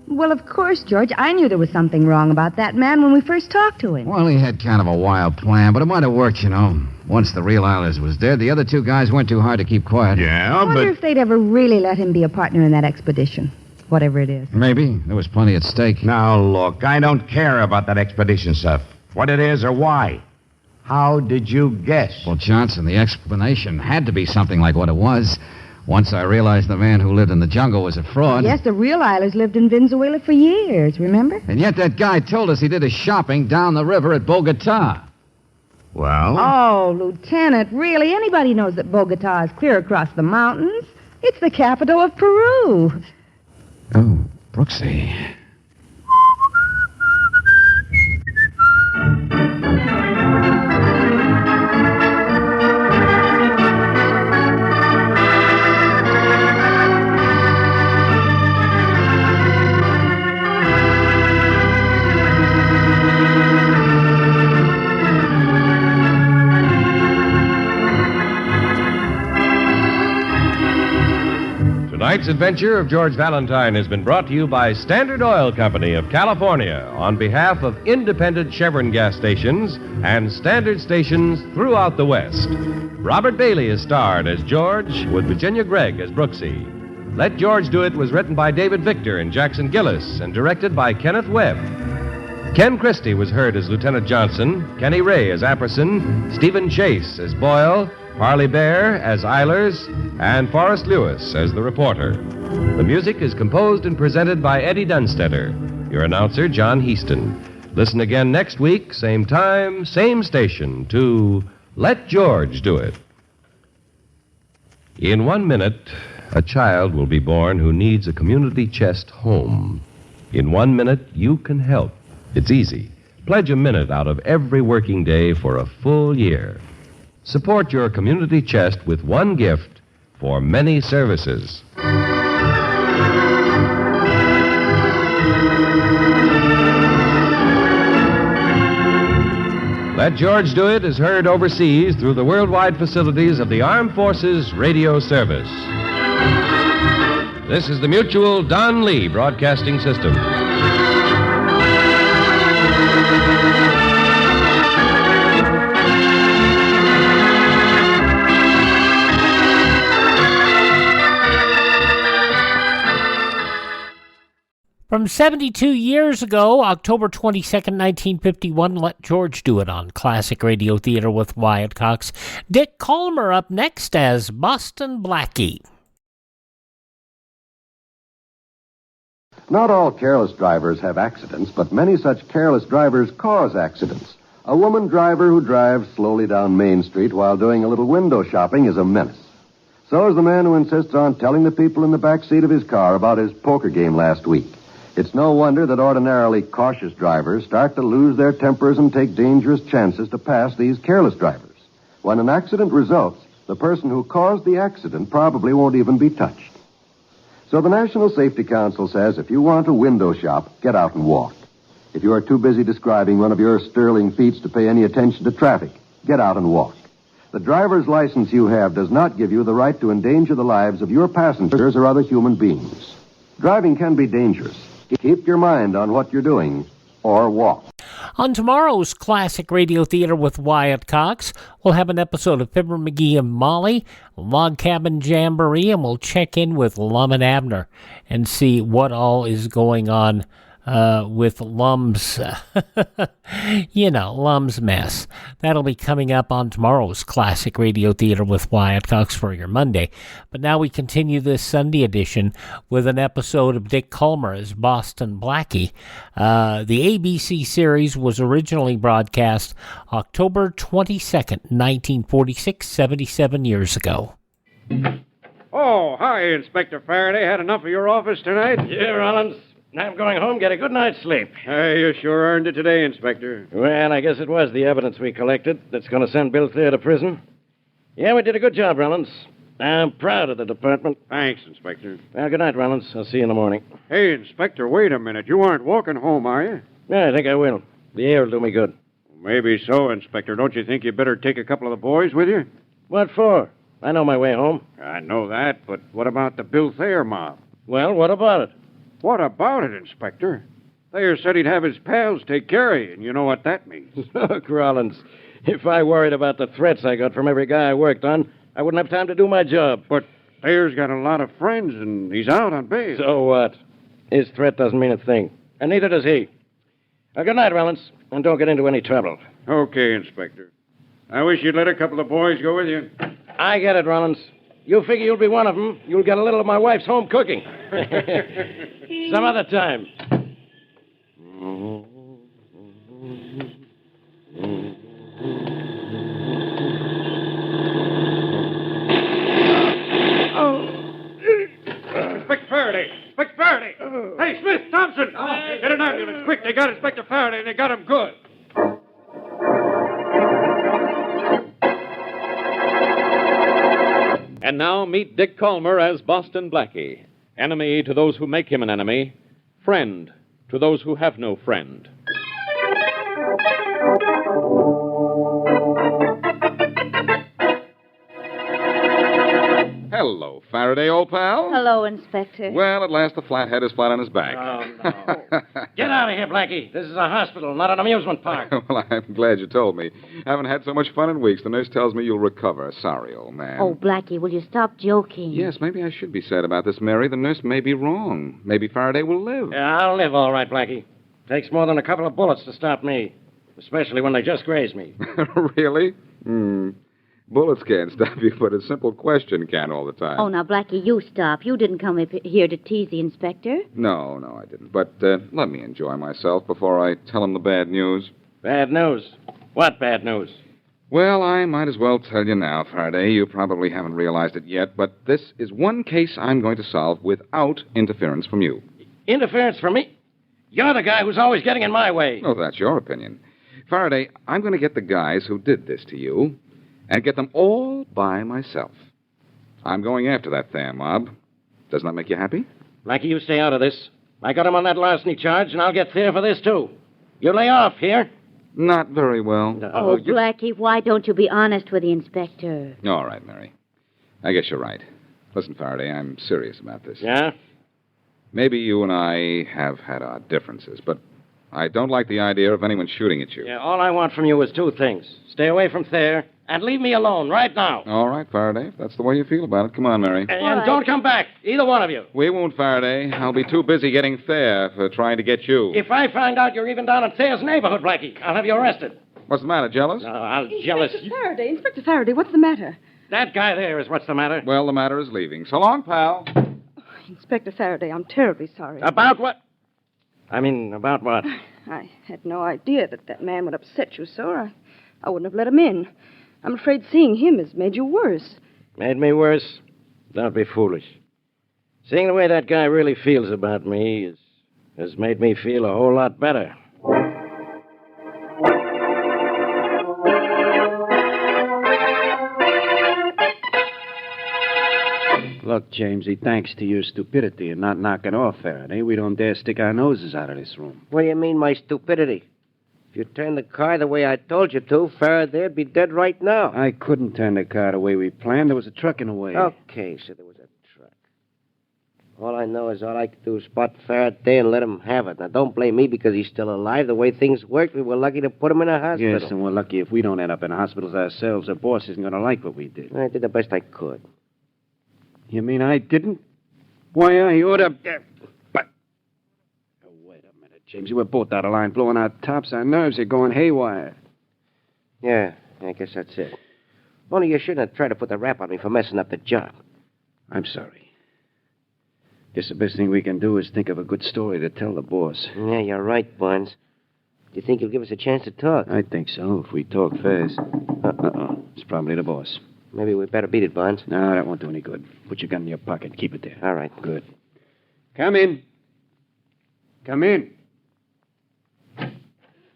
Q: Well, of course, George. I knew there was something wrong about that man when we first talked to him.
L: Well, he had kind of a wild plan, but it might have worked, you know. Once the real Eilers was dead, the other 2 guys weren't too hard to keep quiet.
P: Yeah,
Q: I wonder if they'd ever really let him be a partner in that expedition, whatever it is.
L: Maybe. There was plenty at stake.
P: Now, look, I don't care about that expedition stuff. What it is or why. How did you guess?
L: Well, Johnson, the explanation had to be something like what it was. Once I realized the man who lived in the jungle was a fraud.
Q: Yes, the real Eilers lived in Venezuela for years, remember?
L: And yet that guy told us he did his shopping down the river at Bogota.
P: Well?
Q: Oh, Lieutenant, really? Anybody knows that Bogota is clear across the mountains. It's the capital of Peru.
L: Oh, Brooksy.
M: Tonight's adventure of George Valentine has been brought to you by Standard Oil Company of California on behalf of independent Chevron gas stations and Standard stations throughout the West. Robert Bailey is starred as George, with Virginia Gregg as Brooksy. Let George Do It was written by David Victor and Jackson Gillis and directed by Kenneth Webb. Ken Christie was heard as Lieutenant Johnson, Kenny Ray as Apperson, Stephen Chase as Boyle, Harley Bear as Eilers, and Forrest Lewis as the reporter. The music is composed and presented by Eddie Dunstetter. Your announcer, John Heaston. Listen again next week, same time, same station, to Let George Do It. In 1 minute, a child will be born who needs a community chest home. In 1 minute, you can help. It's easy. Pledge a minute out of every working day for a full year. Support your community chest with one gift for many services. Let George Do It is heard overseas through the worldwide facilities of the Armed Forces Radio Service. This is the Mutual Don Lee Broadcasting System.
E: From 72 years ago, October 22nd, 1951, Let George Do It on Classic Radio Theater with Wyatt Cox. Dick Kollmar up next as Boston Blackie.
T: Not all careless drivers have accidents, but many such careless drivers cause accidents. A woman driver who drives slowly down Main Street while doing a little window shopping is a menace. So is the man who insists on telling the people in the back seat of his car about his poker game last week. It's no wonder that ordinarily cautious drivers start to lose their tempers and take dangerous chances to pass these careless drivers. When an accident results, the person who caused the accident probably won't even be touched. So the National Safety Council says if you want to window shop, get out and walk. If you are too busy describing one of your sterling feats to pay any attention to traffic, get out and walk. The driver's license you have does not give you the right to endanger the lives of your passengers or other human beings. Driving can be dangerous. Keep your mind on what you're doing, or walk.
E: On tomorrow's Classic Radio Theater with Wyatt Cox, we'll have an episode of Fibber McGee and Molly, Log Cabin Jamboree, and we'll check in with Lum and Abner and see what all is going on with Lum's, Lum's mess. That'll be coming up on tomorrow's Classic Radio Theater with Wyatt Cox for your Monday. But now we continue this Sunday edition with an episode of Dick Kollmar as Boston Blackie. The ABC series was originally broadcast October 22nd, 1946, 77 years ago.
F: Oh, hi, Inspector Faraday. Had enough of your office tonight?
U: Yeah, Rollins. I'm going home, get a good night's sleep.
F: Hey, you sure earned it today, Inspector.
U: Well, I guess it was the evidence we collected that's going to send Bill Thayer to prison. Yeah, we did a good job, Rollins. I'm proud of the department.
F: Thanks, Inspector.
U: Well, good night, Rollins. I'll see you in the morning.
F: Hey, Inspector, wait a minute. You aren't walking home, are you?
U: Yeah, I think I will. The air will do me good.
F: Maybe so, Inspector. Don't you think you better take a couple of the boys with you?
U: What for? I know my way home.
F: I know that, but what about the Bill Thayer mob?
U: Well, what about it?
F: What about it, Inspector? Thayer said he'd have his pals take care of you, and you know what that means.
U: Look, Rollins, if I worried about the threats I got from every guy I worked on, I wouldn't have time to do my job.
F: But Thayer's got a lot of friends, and he's out on bail.
U: So what? His threat doesn't mean a thing, and neither does he. Well, good night, Rollins, and don't get into any trouble.
F: Okay, Inspector. I wish you'd let a couple of boys go with you.
U: I get it, Rollins. You figure you'll be one of them. You'll get a little of my wife's home cooking. Some other time.
F: Inspector Faraday! Inspector Faraday! Hey, Smith, Thompson! Get an ambulance, quick. They got Inspector Faraday, and they got him good.
V: And now meet Dick Kollmar as Boston Blackie. Enemy to those who make him an enemy. Friend to those who have no friend.
D: Hello, Faraday, old pal.
A: Hello, Inspector.
D: Well, at last the flathead is flat on his back.
U: Oh, no. Get out of here, Blackie. This is a hospital, not an amusement park.
D: Well, I'm glad you told me. Haven't had so much fun in weeks. The nurse tells me you'll recover. Sorry, old man.
A: Oh, Blackie, will you stop joking?
D: Yes, maybe I should be sad about this, Mary. The nurse may be wrong. Maybe Faraday will live.
U: Yeah, I'll live all right, Blackie. Takes more than a couple of bullets to stop me, especially when they just graze me.
D: Really? Bullets can't stop you, but a simple question can all the time.
A: Oh, now, Blackie, you stop. You didn't come up here to tease the inspector.
D: No, I didn't. But let me enjoy myself before I tell him the bad news.
U: Bad news? What bad news?
D: Well, I might as well tell you now, Faraday. You probably haven't realized it yet, but this is one case I'm going to solve without interference from you.
U: Interference from me? You're the guy who's always getting in my way.
D: Oh, that's your opinion. Faraday, I'm going to get the guys who did this to you and get them all by myself. I'm going after that Thayer mob. Doesn't that make you happy?
U: Blackie, you stay out of this. I got him on that larceny charge, and I'll get Thayer for this, too. You lay off here.
D: Not very well.
A: Oh, Blackie, why don't you be honest with the inspector?
D: All right, Mary. I guess you're right. Listen, Faraday, I'm serious about this.
U: Yeah?
D: Maybe you and I have had our differences, but I don't like the idea of anyone shooting at you.
U: Yeah, all I want from you is two things. Stay away from Thayer, and leave me alone right now.
D: All right, Faraday, if that's the way you feel about it. Come on, Mary.
U: And don't come back, either one of you.
D: We won't, Faraday. I'll be too busy getting Thayer for trying to get you.
U: If I find out you're even down in Thayer's neighborhood, Blackie, I'll have you arrested.
D: What's the matter, jealous?
U: No, I'll jealous.
Q: Inspector Faraday, what's the matter?
U: That guy there is what's the matter.
D: Well, the matter is leaving. So long, pal.
Q: Inspector Faraday, I'm terribly sorry.
U: About what? About what?
Q: I had no idea that man would upset you so. I wouldn't have let him in. I'm afraid seeing him has made you worse.
U: Made me worse? Don't be foolish. Seeing the way that guy really feels about me has made me feel a whole lot better.
B: Look, Jamesy, thanks to your stupidity and not knocking off Faraday, we don't dare stick our noses out of this room.
W: What do you mean, my stupidity? If you turned the car the way I told you to, Faraday'd be dead right now.
B: I couldn't turn the car the way we planned. There was a truck in the way.
W: Okay, so there was a truck. All I know is all I could do is spot Faraday and let him have it. Now, don't blame me because he's still alive. The way things worked, we were lucky to put him in a hospital.
B: Yes, and we're lucky if we don't end up in hospitals ourselves. The boss isn't going to like what we did.
W: I did the best I could.
B: You mean I didn't? Why, I ought to... But... Oh, wait a minute, Jamesy. We're both out of line, blowing our tops. Our nerves are going haywire.
W: Yeah, I guess that's it. Only you shouldn't have tried to put the rap on me for messing up the job.
B: I'm sorry. Guess the best thing we can do is think of a good story to tell the boss.
W: Yeah, you're right, Barnes. Do you think he'll give us a chance to talk?
B: I think so, if we talk fast. Uh-oh. It's probably the boss.
W: Maybe we better beat it, Barnes.
B: No, that won't do any good. Put your gun in your pocket. Keep it there.
W: All right.
B: Good. Come in. Come in.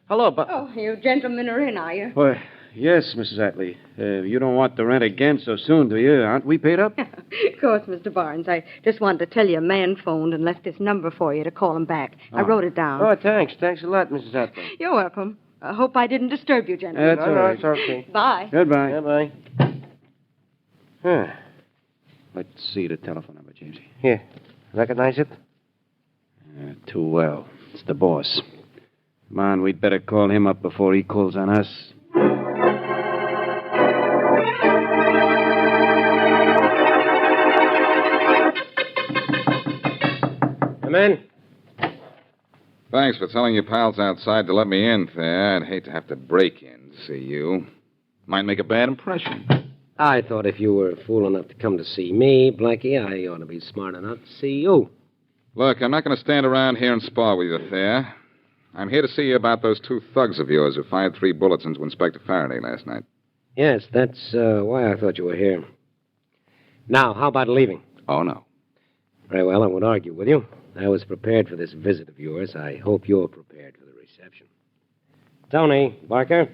U: Hello,
Q: Oh, you gentlemen are in, are you?
B: Why, yes, Mrs. Atley. You don't want the rent again so soon, do you? Aren't we paid up?
Q: Of course, Mr. Barnes. I just wanted to tell you a man phoned and left this number for you to call him back. I wrote it down.
W: Oh, thanks. Thanks a lot, Mrs. Atley.
Q: You're welcome. I hope I didn't disturb you, gentlemen.
B: That's all right.
W: It's okay.
Q: Bye.
B: Goodbye.
W: Bye-bye. Huh.
B: Let's see the telephone number, Jamesy.
W: Here. Recognize it?
B: Too well. It's the boss. Come on, we'd better call him up before he calls on us.
U: Come in.
D: Thanks for telling your pals outside to let me in, Thayer. I'd hate to have to break in to see you. Might make a bad impression.
W: I thought if you were fool enough to come to see me, Blackie, I ought to be smart enough to see you.
D: Look, I'm not going to stand around here and spar with you, Thayer. I'm here to see you about those two thugs of yours who fired 3 bullets into Inspector Faraday last night.
W: Yes, that's why I thought you were here. Now, how about leaving?
D: Oh, no.
W: Very well, I won't argue with you. I was prepared for this visit of yours. I hope you're prepared for the reception. Tony, Barker.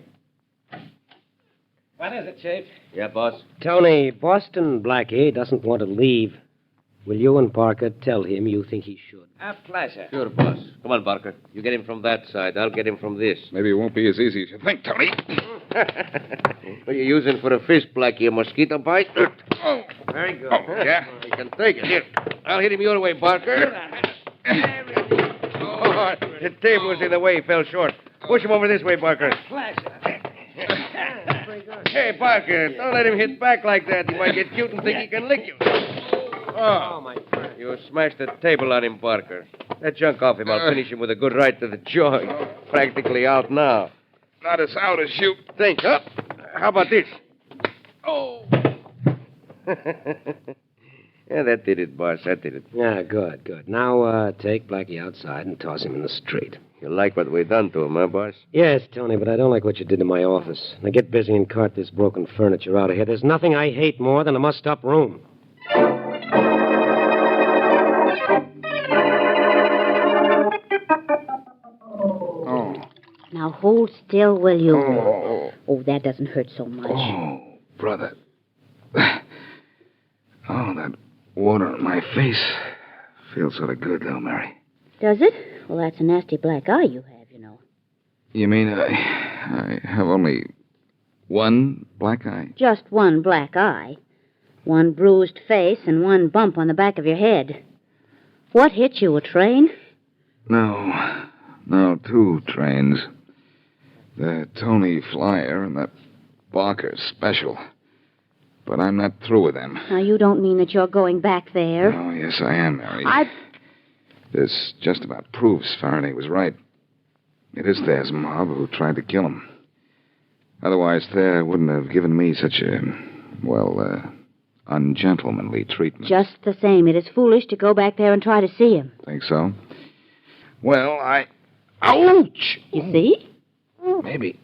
U: What is it, Chief?
W: Yeah, boss. Tony, Boston Blackie doesn't want to leave. Will you and Parker tell him you think he should?
O: A pleasure.
C: Sure, boss. Come on, Barker. You get him from that side. I'll get him from this.
D: Maybe it won't be as easy as you think, Tony.
C: What are you using for a fish, Blackie? A mosquito bite?
W: Oh, very good.
C: Yeah? You can take it. Here. I'll hit him your way, Barker. Oh, the table was in the way. He fell short. Push him over this way, Barker. Hey, Barker, don't let him hit back like that. He might get cute and think he can lick you. Oh, my friend. You smashed the table on him, Barker. That junk off him. I'll finish him with a good right to the jaw. He's practically out now.
D: Not as out as you
C: think. Up. How about this?
W: Oh.
C: Yeah, that did it, boss. That did it.
W: Yeah, good, good. Now, take Blackie outside and toss him in the street.
C: You like what we done to him, huh, boss?
W: Yes, Tony, but I don't like what you did to my office. Now get busy and cart this broken furniture out of here. There's nothing I hate more than a mussed-up room.
A: Now hold still, will you? Oh, that doesn't hurt so much.
D: Oh, brother. Oh, that water on my face feels sort of good, though, Mary.
A: Does it? Well, that's a nasty black eye you have, you know.
D: You mean I have only one black eye?
A: Just one black eye. One bruised face and one bump on the back of your head. What hit you, a train?
D: No, two trains. The Tony Flyer and that Barker Special. But I'm not through with them.
A: Now, you don't mean that you're going back there?
D: Oh, yes, I am, Mary.
A: I...
D: This just about proves Faraday was right. It is Thayer's mob who tried to kill him. Otherwise, Thayer wouldn't have given me such a, ungentlemanly treatment.
A: Just the same, it is foolish to go back there and try to see him.
D: Think so? Well, Ouch!
A: You see?
D: Maybe.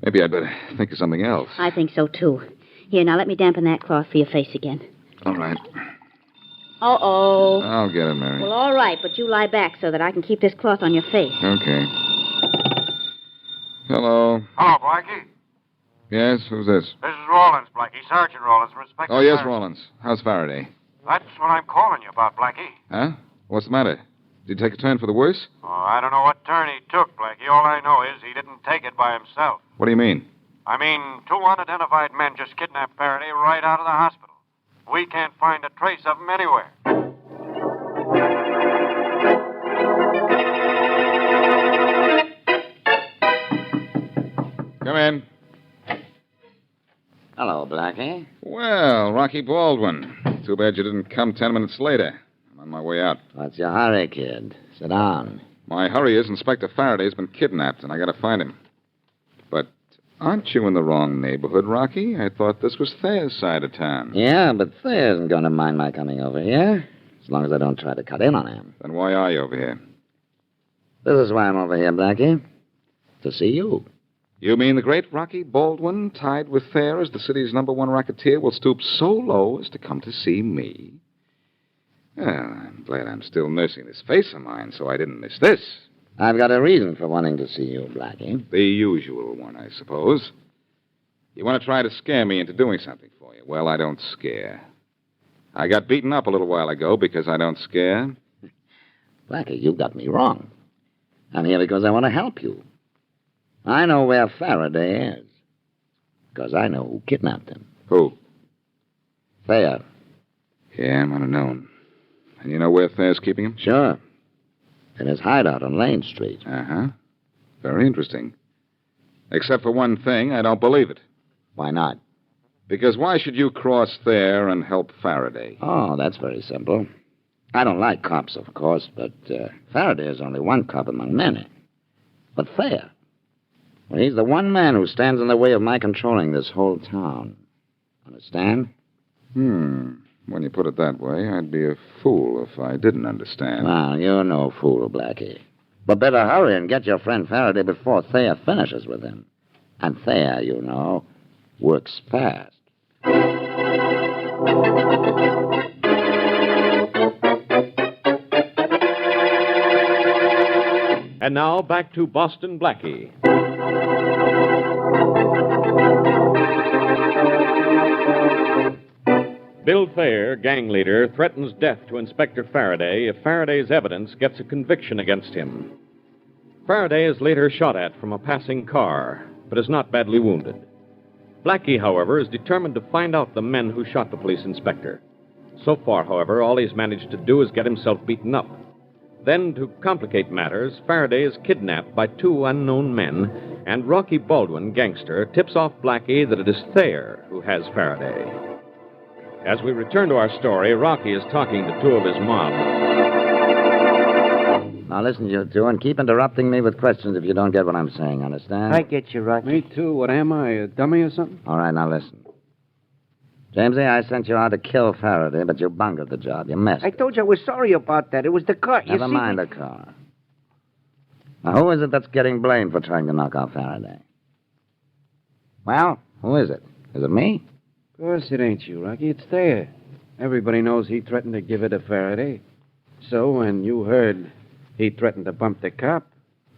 D: Maybe I'd better think of something else.
A: I think so, too. Here, now let me dampen that cloth for your face again.
D: All right.
A: Uh-oh.
D: I'll get it, Mary.
A: Well, all right, but you lie back so that I can keep this cloth on your face.
D: Okay. Hello.
I: Hello, Blackie.
D: Yes, who's this?
I: This is Rawlins, Blackie. Sergeant Rawlins, Inspector.
D: Oh, yes,
I: Faraday.
D: Rawlins. How's Faraday?
I: That's what I'm calling you about, Blackie.
D: Huh? What's the matter? Did he take a turn for the worse?
I: Oh, I don't know what turn he took, Blackie. All I know is he didn't take it by himself.
D: What do you mean?
I: I mean, two unidentified men just kidnapped Faraday right out of the hospital. We can't find a trace of him anywhere.
D: Come in.
O: Hello, Blackie.
D: Well, Rocky Baldwin. Too bad you didn't come 10 minutes later. I'm on my way out.
O: What's your hurry, kid? Sit down.
D: My hurry is Inspector Faraday's been kidnapped, and I gotta find him. But aren't you in the wrong neighborhood, Rocky? I thought this was Thayer's side of town.
O: Yeah, but Thayer isn't going to mind my coming over here, as long as I don't try to cut in on him.
D: Then why are you over here?
O: This is why I'm over here, Blackie. To see you.
D: You mean the great Rocky Baldwin, tied with Thayer as the city's #1 racketeer, will stoop so low as to come to see me? Well, I'm glad I'm still nursing this face of mine, so I didn't miss this.
O: I've got a reason for wanting to see you, Blackie.
D: The usual one, I suppose. You want to try to scare me into doing something for you. Well, I don't scare. I got beaten up a little while ago because I don't scare.
O: Blackie, you got me wrong. I'm here because I want to help you. I know where Faraday is. Because I know who kidnapped him.
D: Who?
O: Thayer.
D: Yeah, I might have known. And you know where Thayer's keeping him?
O: Sure. In his hideout on Lane Street.
D: Uh-huh. Very interesting. Except for one thing, I don't believe it.
O: Why not?
D: Because why should you cross Thayer and help Faraday?
O: Oh, that's very simple. I don't like cops, of course, but Faraday is only one cop among many. But Thayer, well, he's the one man who stands in the way of my controlling this whole town. Understand?
D: When you put it that way, I'd be a fool if I didn't understand.
O: Well, you're no fool, Blackie. But better hurry and get your friend Faraday before Thayer finishes with him. And Thayer, you know, works fast.
V: And now back to Boston Blackie. Bill Thayer, gang leader, threatens death to Inspector Faraday if Faraday's evidence gets a conviction against him. Faraday is later shot at from a passing car, but is not badly wounded. Blackie, however, is determined to find out the men who shot the police inspector. So far, however, all he's managed to do is get himself beaten up. Then, to complicate matters, Faraday is kidnapped by two unknown men, and Rocky Baldwin, gangster, tips off Blackie that it is Thayer who has Faraday. As we return to our story, Rocky is talking to two of his mob.
O: Now listen, you two, and keep interrupting me with questions if you don't get what I'm saying, understand?
W: I get you, Rocky.
B: Me too. What am I, a dummy or something?
O: All right, now listen. Jamesy, I sent you out to kill Faraday, but you bungled the job. You missed.
W: I told you I was sorry about that. It was the car.
O: Never mind the car. Now, who is it that's getting blamed for trying to knock out Faraday? Well, who is it? Is it me?
B: Of course it ain't you, Rocky. It's Thayer. Everybody knows he threatened to give it to Faraday. So when you heard he threatened to bump the cop,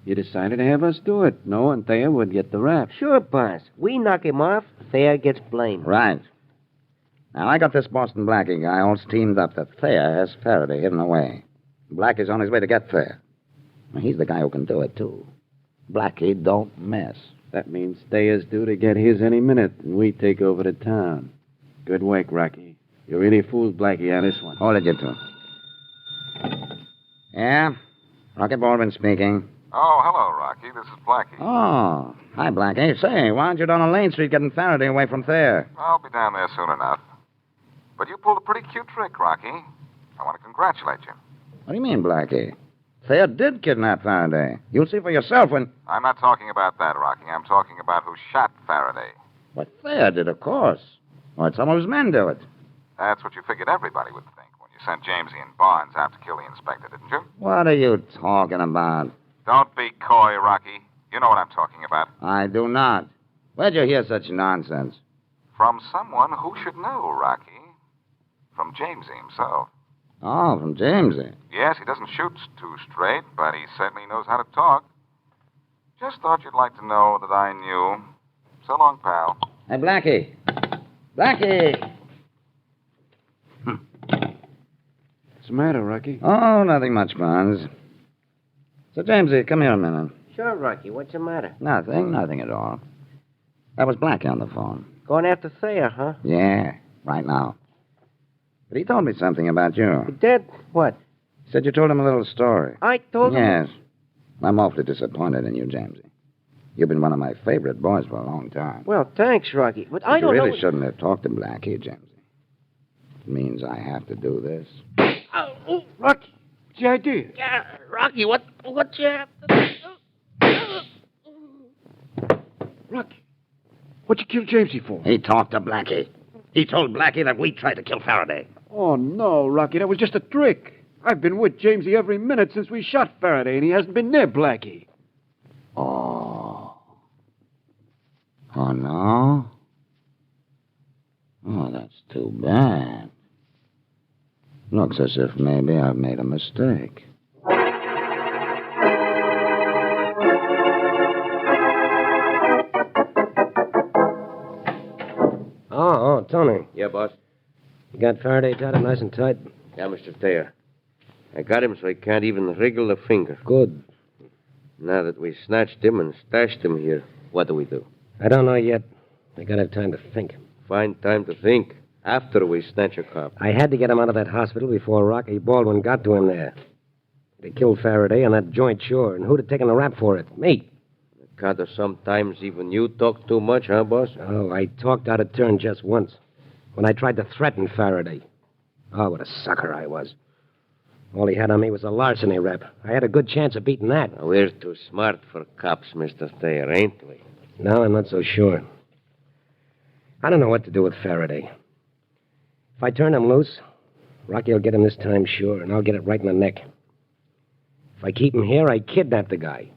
B: you decided to have us do it, knowing Thayer would get the rap.
W: Sure, boss. We knock him off, Thayer gets blamed.
O: Right. Now, I got this Boston Blackie guy all steamed up that Thayer has Faraday hidden away. Blackie's on his way to get Thayer. Well, he's the guy who can do it, too. Blackie don't mess.
B: That means Thayer's due to get his any minute, and we take over the town. Good work, Rocky. You really fooled Blackie on this one.
O: Hold it, you two. Yeah? Rocky Baldwin speaking.
D: Oh, hello, Rocky. This is Blackie.
O: Oh, hi, Blackie. Say, why aren't you down on Lane Street getting Faraday away from Thayer?
D: I'll be down there soon enough. But you pulled a pretty cute trick, Rocky. I want to congratulate you.
O: What do you mean, Blackie? Thayer did kidnap Faraday. You'll see for yourself when...
D: I'm not talking about that, Rocky. I'm talking about who shot Faraday.
O: What Thayer did, of course. Why'd some of his men do it?
D: That's what you figured everybody would think when you sent Jamesy and Barnes out to kill the inspector, didn't you?
O: What are you talking about?
D: Don't be coy, Rocky. You know what I'm talking about.
O: I do not. Where'd you hear such nonsense?
D: From someone who should know, Rocky. From Jamesy himself.
O: Oh, from Jamesy.
D: Yes, he doesn't shoot too straight, but he certainly knows how to talk. Just thought you'd like to know that I knew. So long, pal.
O: Hey, Blackie. Blackie!
B: What's the matter, Rocky?
O: Oh, nothing much, Barnes. So, Jamesy, come here a minute.
W: Sure, Rocky. What's the matter?
O: Nothing at all. That was Blackie on the phone.
W: Going after Thayer, huh?
O: Yeah, right now. But he told me something about you.
W: He did? What?
O: He said you told him a little story.
W: I told him?
O: Yes. I'm awfully disappointed in you, Jamesy. You've been one of my favorite boys for a long time.
W: Well, thanks, Rocky. But I
O: you
W: don't
O: really
W: know...
O: shouldn't have talked to Blackie, Jamesy. It means I have to do this.
W: Oh,
B: Rocky, what's the idea?
W: Yeah, Rocky, what you have to do?
B: Rocky, what'd you kill Jamesy for?
O: He talked to Blackie. He told Blackie that we tried to kill Faraday.
B: Oh, no, Rocky, that was just a trick. I've been with Jamesy every minute since we shot Faraday, and he hasn't been near Blackie.
O: Oh. Oh, no? Oh, that's too bad. Looks as if maybe I've made a mistake.
W: Oh, Tony.
C: Yeah, boss?
W: You got Faraday tied up nice and tight?
C: Yeah, Mr. Thayer. I got him so he can't even wriggle a finger.
W: Good.
C: Now that we snatched him and stashed him here, what do we do?
W: I don't know yet. I gotta have time to think.
C: Find time to think after we snatch a cop.
W: I had to get him out of that hospital before Rocky Baldwin got to him there. They killed Faraday on that joint, sure. And who'd have taken the rap for it? Me.
C: Carter, sometimes even you talk too much, huh, boss?
W: Oh, I talked out of turn just once. When I tried to threaten Faraday. Oh, what a sucker I was. All he had on me was a larceny rap. I had a good chance of beating that.
C: Now, we're too smart for cops, Mr. Thayer, ain't we?
W: No, I'm not so sure. I don't know what to do with Faraday. If I turn him loose, Rocky will get him this time, sure, and I'll get it right in the neck. If I keep him here, I kidnap the guy.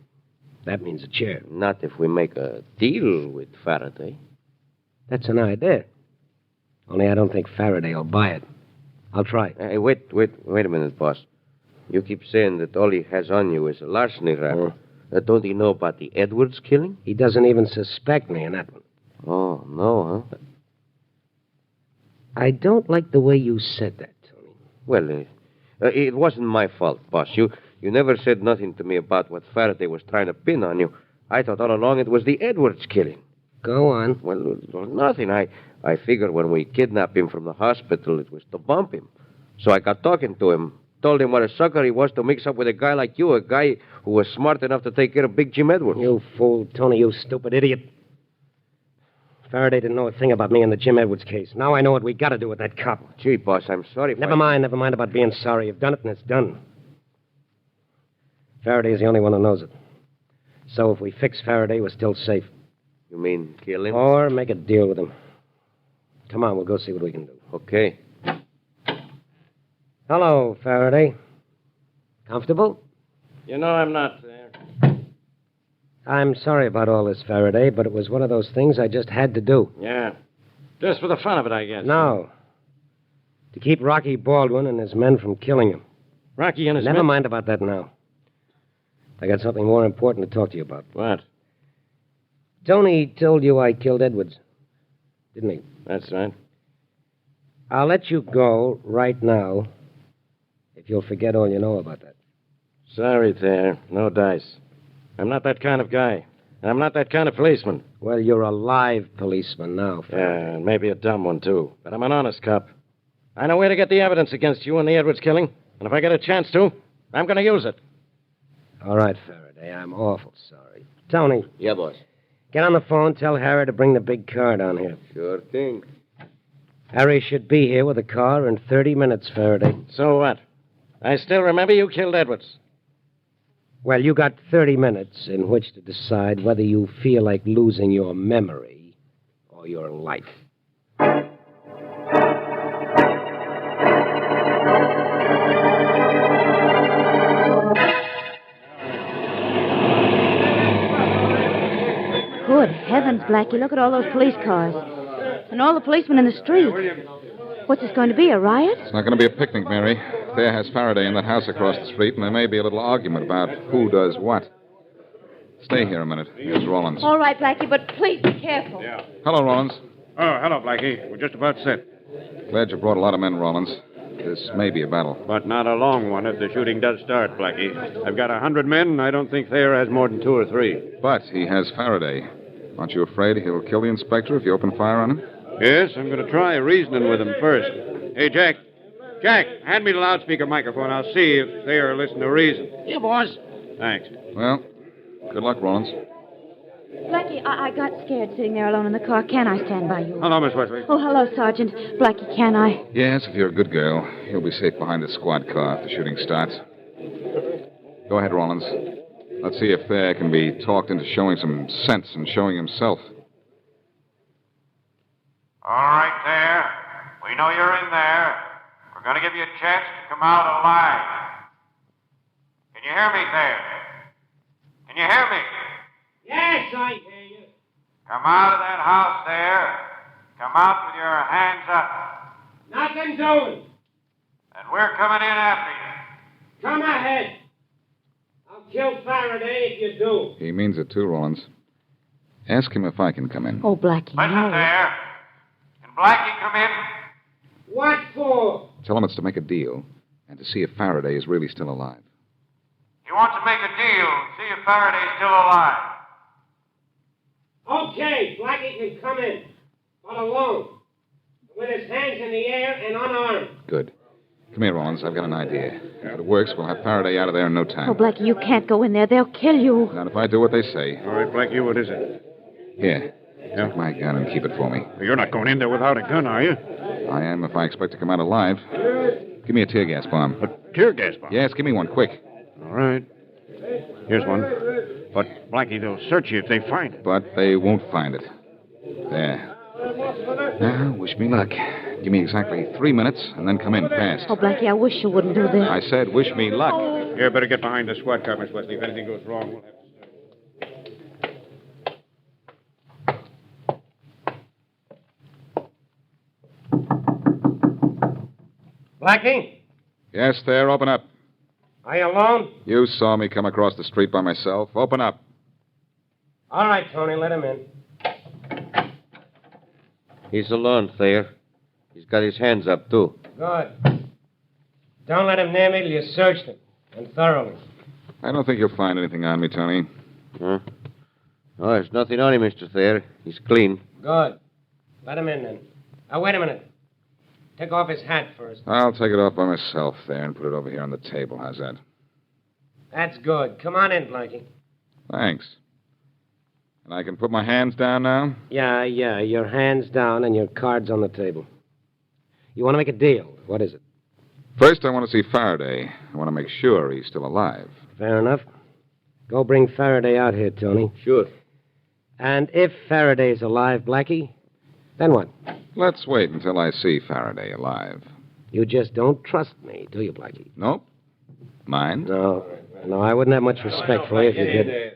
W: That means a chair.
C: Not if we make a deal with Faraday.
W: That's an idea. Only I don't think Faraday will buy it. I'll try.
C: Hey, wait a minute, boss. You keep saying that all he has on you is a larceny rap. Don't he know about the Edwards killing?
W: He doesn't even suspect me in that one.
C: Oh, no, huh?
W: I don't like the way you said that, Tony.
C: Well, it wasn't my fault, boss. You never said nothing to me about what Faraday was trying to pin on you. I thought all along it was the Edwards killing.
W: Go on.
C: Well, nothing. I figured when we kidnapped him from the hospital, it was to bump him. So I got talking to him, told him what a sucker he was to mix up with a guy like you, a guy who was smart enough to take care of Big Jim Edwards.
W: You fool, Tony, you stupid idiot. Faraday didn't know a thing about me in the Jim Edwards case. Now I know what we got to do with that cop.
C: Gee, boss, I'm sorry.
W: Never mind about being sorry. You've done it, and it's done. Faraday's the only one who knows it. So if we fix Faraday, we're still safe.
C: You mean kill him?
W: Or make a deal with him. Come on, we'll go see what we can do.
C: Okay.
W: Hello, Faraday. Comfortable?
U: You know I'm not there.
W: I'm sorry about all this, Faraday, but it was one of those things I just had to do.
U: Yeah. Just for the fun of it, I guess.
W: No. To keep Rocky Baldwin and his men from killing him.
U: Rocky and his
W: Never
U: men?
W: mind about that now. I got something more important to talk to you about.
U: What?
W: Tony told you I killed Edwards. Didn't he?
U: That's right.
W: I'll let you go right now if you'll forget all you know about that.
U: Sorry, Thayer. No dice. I'm not that kind of guy. And I'm not that kind of policeman.
W: Well, you're a live policeman now, Faraday.
U: Yeah, and maybe a dumb one, too. But I'm an honest cop. I know where to get the evidence against you and the Edwards killing. And if I get a chance to, I'm going to use it.
W: All right, Faraday. I'm awful sorry. Tony.
C: Yeah, boss.
W: Get on the phone. Tell Harry to bring the big car down here.
C: Sure thing.
W: Harry should be here with a car in 30 minutes, Faraday.
U: So what? I still remember you killed Edwards.
W: Well, you got 30 minutes in which to decide whether you feel like losing your memory or your life.
A: Good heavens, Blackie, look at all those police cars. And all the policemen in the street. What's this going to be, a riot?
D: It's not going to be a picnic, Mary. Thayer has Faraday in that house across the street, and there may be a little argument about who does what. Stay here a minute. Here's Rollins.
A: All right, Blackie, but please be careful.
I: Yeah.
D: Hello, Rollins.
I: Oh, hello, Blackie. We're just about set.
D: Glad you brought a lot of men, Rollins. This may be a battle.
I: But not a long one if the shooting does start, Blackie. I've got 100 men, and I don't think Thayer has more than 2 or 3.
D: But he has Faraday. Aren't you afraid he'll kill the inspector if you open fire on him?
I: Yes, I'm going to try reasoning with him first. Hey, Jack. Jack, hand me the loudspeaker microphone. I'll see if Thayer will listen to reason.
U: Yeah, boss.
I: Thanks.
D: Well, good luck, Rollins.
A: Blackie, I got scared sitting there alone in the car. Can I stand by you?
I: Hello, Miss Wesley.
A: Oh, hello, Sergeant. Blackie, can I?
D: Yes, if you're a good girl, you'll be safe behind the squad car if the shooting starts. Go ahead, Rollins. Let's see if Thayer can be talked into showing some sense and showing himself.
I: All right, Thayer. We know you're in there. We're going to give you a chance to come out alive. Can you hear me, Thayer? Can you hear me?
W: Yes, I hear you.
I: Come out of that house there. Come out with your hands up.
W: Nothing doing.
I: And we're coming in after you.
W: Come ahead. I'll kill Faraday if you do.
D: He means it too, Rollins. Ask him if I can come in.
A: Oh, Blackie,
I: Listen,
A: no.
I: Thayer. Can Blackie come in?
W: What for?
D: Tell him it's to make a deal and to see if Faraday is really still alive.
I: He wants to make a deal and see if Faraday's still alive.
W: Okay, Blackie can come in, but alone, with his hands in the air and unarmed.
D: Good. Come here, Rollins. I've got an idea. If it works, we'll have Faraday out of there in no time.
A: Oh, Blackie, you can't go in there. They'll kill you.
D: Not if I do what they say.
I: All right, Blackie, what is it?
D: Here. Take my gun and keep it for me.
I: You're not going in there without a gun, are you?
D: I am if I expect to come out alive. Give me a tear gas bomb.
I: A tear gas bomb?
D: Yes, give me one, quick.
I: All right. Here's one. But, Blackie, they'll search you if they find it.
D: But they won't find it. There. Now, wish me luck. Give me exactly 3 minutes, and then come in fast.
A: Oh, Blackie, I wish you wouldn't do this.
D: I said wish me luck.
I: You better get behind the squad car, Miss Wesley. If anything goes wrong, we'll have to...
W: Blackie,
D: Yes, there. Open up.
W: are you alone?
D: You saw me come across the street by myself. Open up.
W: All right, Tony, let him in.
C: He's alone, Thayer. He's got his hands up, too.
W: Good. Don't let him near me till you search them, and thoroughly.
D: I don't think you'll find anything on me, Tony.
C: Huh? Oh, there's nothing on him, Mr. Thayer. He's clean.
W: Good. Let him in, then. Now, wait a minute. Take off his hat first.
D: I'll take it off by myself there and put it over here on the table. How's that?
W: That's good. Come on in, Blackie.
D: Thanks. And I can put my hands down now?
W: Yeah. Your hands down and your cards on the table. You want to make a deal. What is it?
D: First, I want to see Faraday. I want to make sure he's still alive.
W: Fair enough. Go bring Faraday out here, Tony.
C: Sure.
W: And if Faraday's alive, Blackie, then what?
D: Let's wait until I see Faraday alive.
W: You just don't trust me, do you, Blackie?
D: Nope. Mind?
W: No, I wouldn't have much respect for you if you did.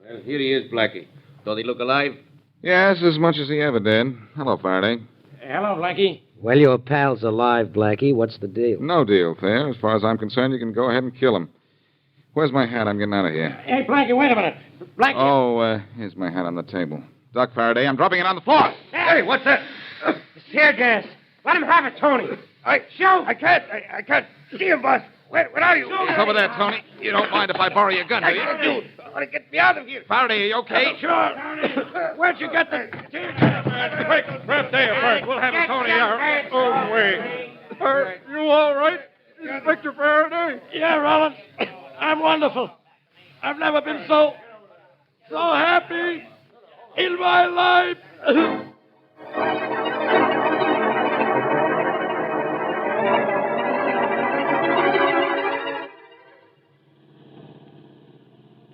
C: Well, here he is, Blackie. Don't he look alive?
D: Yes, as much as he ever did. Hello, Faraday.
W: Hello, Blackie. Well, your pal's alive, Blackie. What's the deal?
D: No deal, Thayer. As far as I'm concerned, you can go ahead and kill him. Where's my hat? I'm getting out of here.
W: Hey, Blackie, wait a minute. Blackie.
D: Oh, here's my hat on the table. Duck, Faraday. I'm dropping it on the floor.
W: Hey, what's that? It's tear gas. Let him have it, Tony. Shoot. I can't see him, boss. Where are you?
D: It's over there, Tony. You don't mind if I borrow your gun, do you?
W: I do. I want to get me out of here.
D: Faraday, are you okay?
W: Sure. Where'd you get the tear gas?
V: Quick, grab Thayer first. We'll have Tony our own way. Are you all right, Inspector Faraday?
W: Yeah, Rollins. I'm wonderful. I've never been so happy in my life.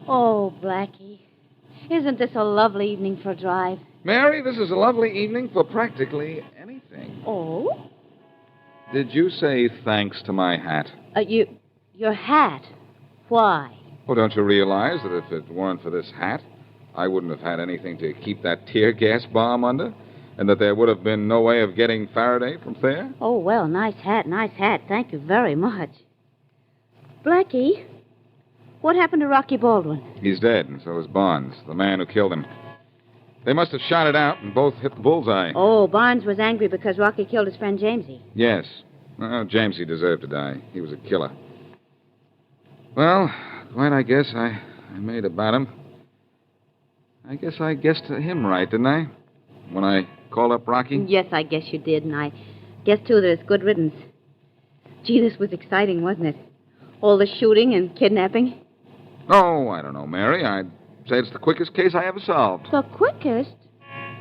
A: Oh, Blackie. Isn't this a lovely evening for a drive?
D: Mary, this is a lovely evening for practically anything.
A: Oh?
D: Did you say thanks to my hat?
A: Your hat. Why?
D: Well, don't you realize that if it weren't for this hat, I wouldn't have had anything to keep that tear gas bomb under? And that there would have been no way of getting Faraday from Thayer?
A: Oh, well, nice hat. Thank you very much. Blackie, what happened to Rocky Baldwin?
D: He's dead, and so is Barnes, the man who killed him. They must have shot it out and both hit the bullseye.
A: Oh, Barnes was angry because Rocky killed his friend Jamesy.
D: Yes. Jamesy deserved to die. He was a killer. Well, quite I guess I made about him. I guess I guessed him right, didn't I? When I called up Rocky?
A: Yes, I guess you did, and I guess, too, that it's good riddance. Gee, this was exciting, wasn't it? All the shooting and kidnapping.
D: Oh, I don't know, Mary. I'd say it's the quickest case I ever solved.
A: The quickest?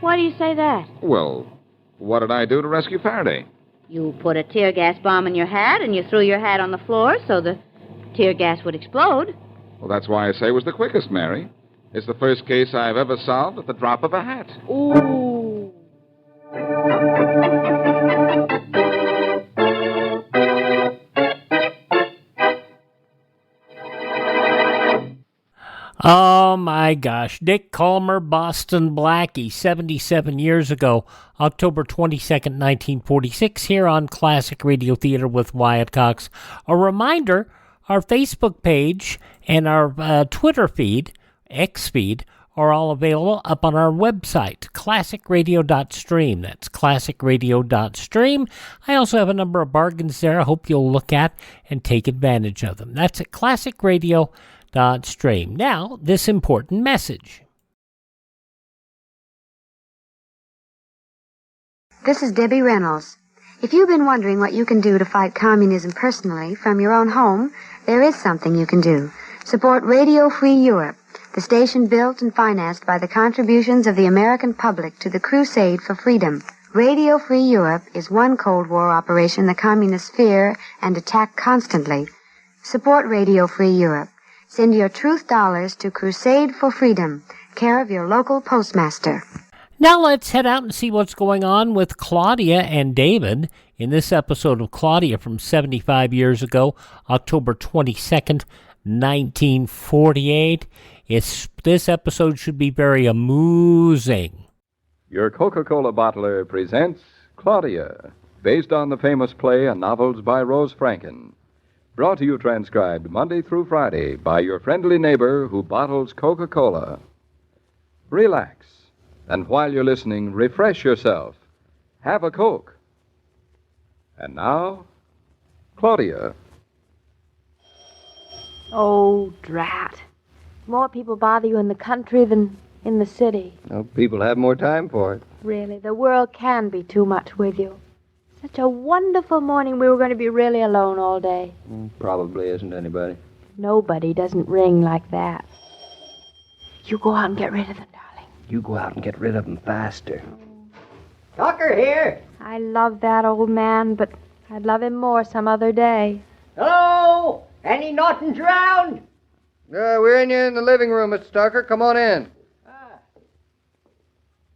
A: Why do you say that?
D: Well, what did I do to rescue Faraday?
A: You put a tear gas bomb in your hat, and you threw your hat on the floor so the tear gas would explode.
D: Well, that's why I say it was the quickest, Mary. It's the first case I've ever solved at the drop of a hat.
A: Ooh.
E: Oh, my gosh. Dick Kollmar, Boston Blackie, 77 years ago, October 22nd, 1946, here on Classic Radio Theater with Wyatt Cox. A reminder, our Facebook page and our Twitter feed, X feed, are all available up on our website, classicradio.stream. That's classicradio.stream. I also have a number of bargains there I hope you'll look at and take advantage of them. That's at classicradio.stream. Now, this important message.
G: This is Debbie Reynolds. If you've been wondering what you can do to fight communism personally from your own home, there is something you can do. Support Radio Free Europe, the station built and financed by the contributions of the American public to the crusade for freedom. Radio Free Europe is one Cold War operation the communists fear and attack constantly. Support Radio Free Europe. Send your truth dollars to Crusade for Freedom, care of your local postmaster.
E: Now let's head out and see what's going on with Claudia and David in this episode of Claudia from 75 years ago, October 22nd, 1948. This episode should be very amusing.
J: Your Coca-Cola bottler presents Claudia, based on the famous play and novels by Rose Franken. Brought to you transcribed Monday through Friday by your friendly neighbor who bottles Coca-Cola. Relax, and while you're listening, refresh yourself. Have a Coke. And now, Claudia.
H: Oh, drat. More people bother you in the country than in the city.
C: Well, people have more time for it.
H: Really, the world can be too much with you. Such a wonderful morning we were going to be really alone all day.
C: Probably isn't anybody.
H: Nobody doesn't ring like that. You go out and get rid of them, darling.
C: You go out and get rid of them faster.
H: Tucker here. I love that old man, but I'd love him more some other day.
K: Hello? Any Nortons around?
C: We're in here in the living room, Mr. Tucker. Come on in.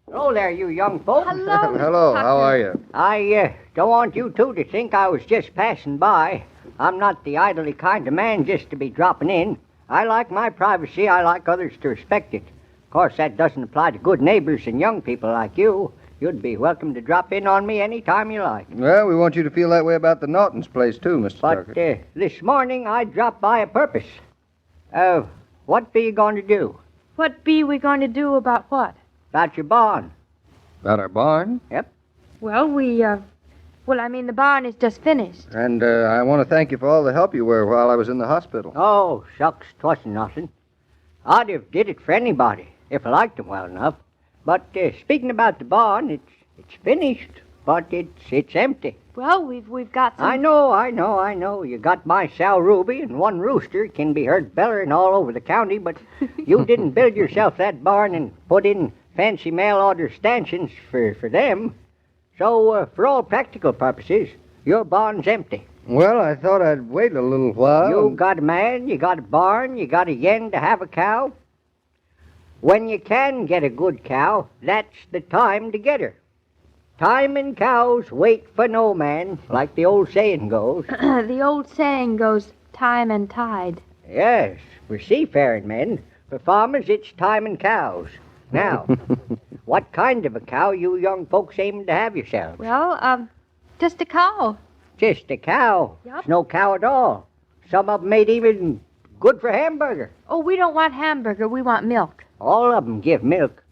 K: Hello there, you young folks.
H: Hello,
C: Hello, how are you?
K: I don't want you two to think I was just passing by. I'm not the idly kind of man just to be dropping in. I like my privacy. I like others to respect it. Of course, that doesn't apply to good neighbors and young people like you. You'd be welcome to drop in on me any time you like.
C: Well, we want you to feel that way about the Nortons place, too, Mr. Tucker.
K: But this morning I dropped by a purpose. What be you going to do?
H: What be we going to do about what?
K: About your barn.
C: About our barn?
K: Yep.
H: Well, the barn is just finished.
C: And I want to thank you for all the help you were while I was in the hospital.
K: Oh, shucks, 'twasn't nothing. I'd have did it for anybody, if I liked 'em well enough. But speaking about the barn, it's finished, but it's empty.
H: Well, we've got some...
K: I know. You got my sow Ruby, and one rooster can be heard bellering all over the county, but you didn't build yourself that barn and put in fancy mail order stanchions for them. So, for all practical purposes, your barn's empty.
C: Well, I thought I'd wait a little while.
K: You got a man, you got a barn, you got a yen to have a cow. When you can get a good cow, that's the time to get her. Time and cows wait for no man, like the old saying goes.
H: The old saying goes, time and tide.
K: Yes, for seafaring men. For farmers, it's time and cows. Now, what kind of a cow you young folks aiming to have yourselves?
H: Well, just a cow.
K: Just a cow?
H: Yep.
K: It's no cow at all. Some of 'em ain't even good for hamburger.
H: Oh, we don't want hamburger. We want milk.
K: All of 'em give milk.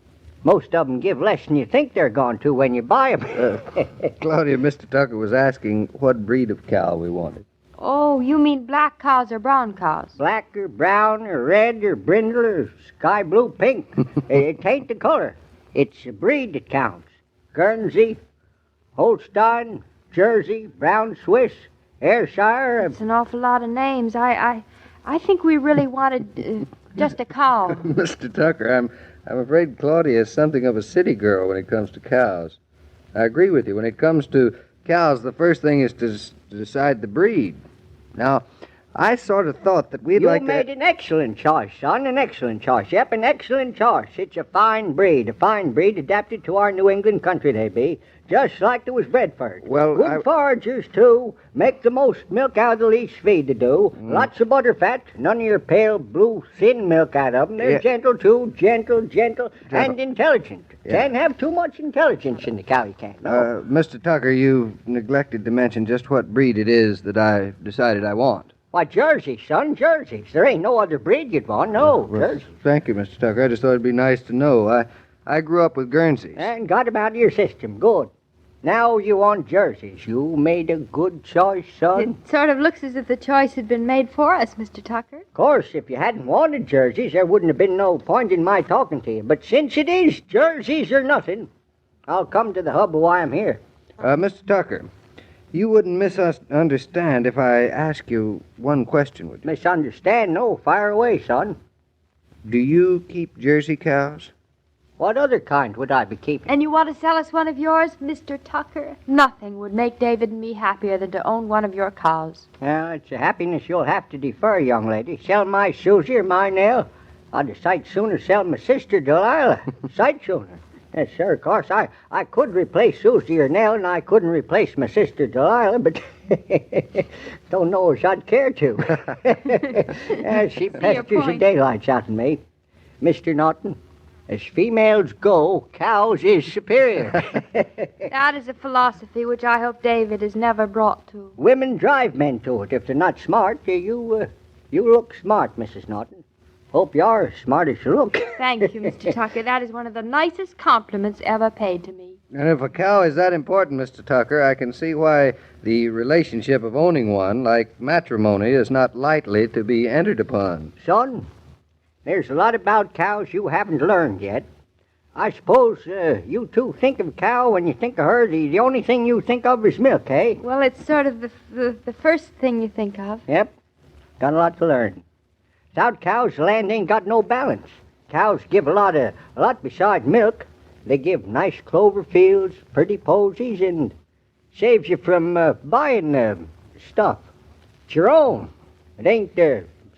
K: Most of 'em give less than you think they're going to when you buy 'em.
C: Claudia, Mr. Tucker was asking what breed of cow we wanted.
H: Oh, you mean black cows or brown cows?
K: Black or brown or red or brindle or sky blue pink. It ain't the color. It's the breed that counts. Guernsey, Holstein, Jersey, Brown Swiss, Ayrshire.
H: It's an awful lot of names. I think we really wanted just a cow.
C: Mr. Tucker, I'm afraid Claudia is something of a city girl when it comes to cows. I agree with you. When it comes to cows, the first thing is to decide the breed. Now, I sort of thought that we'd like to...
K: You made an excellent choice, son, an excellent choice. Yep, an excellent choice. It's a fine breed adapted to our New England country, they be. Just like there was Bedford.
C: Well,
K: good foragers, too. Make the most milk out of the least feed to do. Lots of butter fat. None of your pale, blue, thin milk out of them. They're gentle, too. Gentle, and intelligent.
C: Yeah.
K: Can't have too much intelligence in the cow, you can't. No.
C: Mr. Tucker, you neglected to mention just what breed it is that I decided I want.
K: Why, Jersey, son, Jerseys. There ain't no other breed you'd want, no. Jersey.
C: Thank you, Mr. Tucker. I just thought it'd be nice to know. I grew up with Guernseys.
K: And got 'em out of your system. Good. Now you want Jerseys. You made a good choice, son.
H: It sort of looks as if the choice had been made for us, Mr. Tucker.
K: Of course, if you hadn't wanted Jerseys, there wouldn't have been no point in my talking to you. But since it is Jerseys or nothing, I'll come to the hub of why I'm here.
C: Mr. Tucker, you wouldn't misunderstand if I ask you one question, would you?
K: Misunderstand? No. Fire away, son.
C: Do you keep Jersey cows?
K: What other kind would I be keeping?
H: And you want to sell us one of yours, Mr. Tucker? Nothing would make David and me happier than to own one of your cows.
K: Well, it's a happiness you'll have to defer, young lady. Sell my Susie or my Nell. I'd a sight sooner sell my sister Delilah. Sight sooner. Yes, sir, of course, I could replace Susie or Nell, and I couldn't replace my sister Delilah, but don't know if I'd care to. She pesters the daylights out of me. Mr. Norton, as females go, cows is superior.
H: That is a philosophy which I hope David is never brought to.
K: Women drive men to it if they're not smart. You look smart, Mrs. Norton. Hope you're as smart as you look.
H: Thank you, Mr. Tucker. That is one of the nicest compliments ever paid to me.
N: And if a cow is that important, Mr. Tucker, I can see why the relationship of owning one, like matrimony, is not lightly to be entered upon.
K: Son, there's a lot about cows you haven't learned yet. I suppose you two think of a cow when you think of her. The only thing you think of is milk, eh?
H: Well, it's sort of the first thing you think of.
K: Yep. Got a lot to learn. Without cows, the land ain't got no balance. Cows give a lot besides milk. They give nice clover fields, pretty posies, and saves you from buying stuff. It's your own. It ain't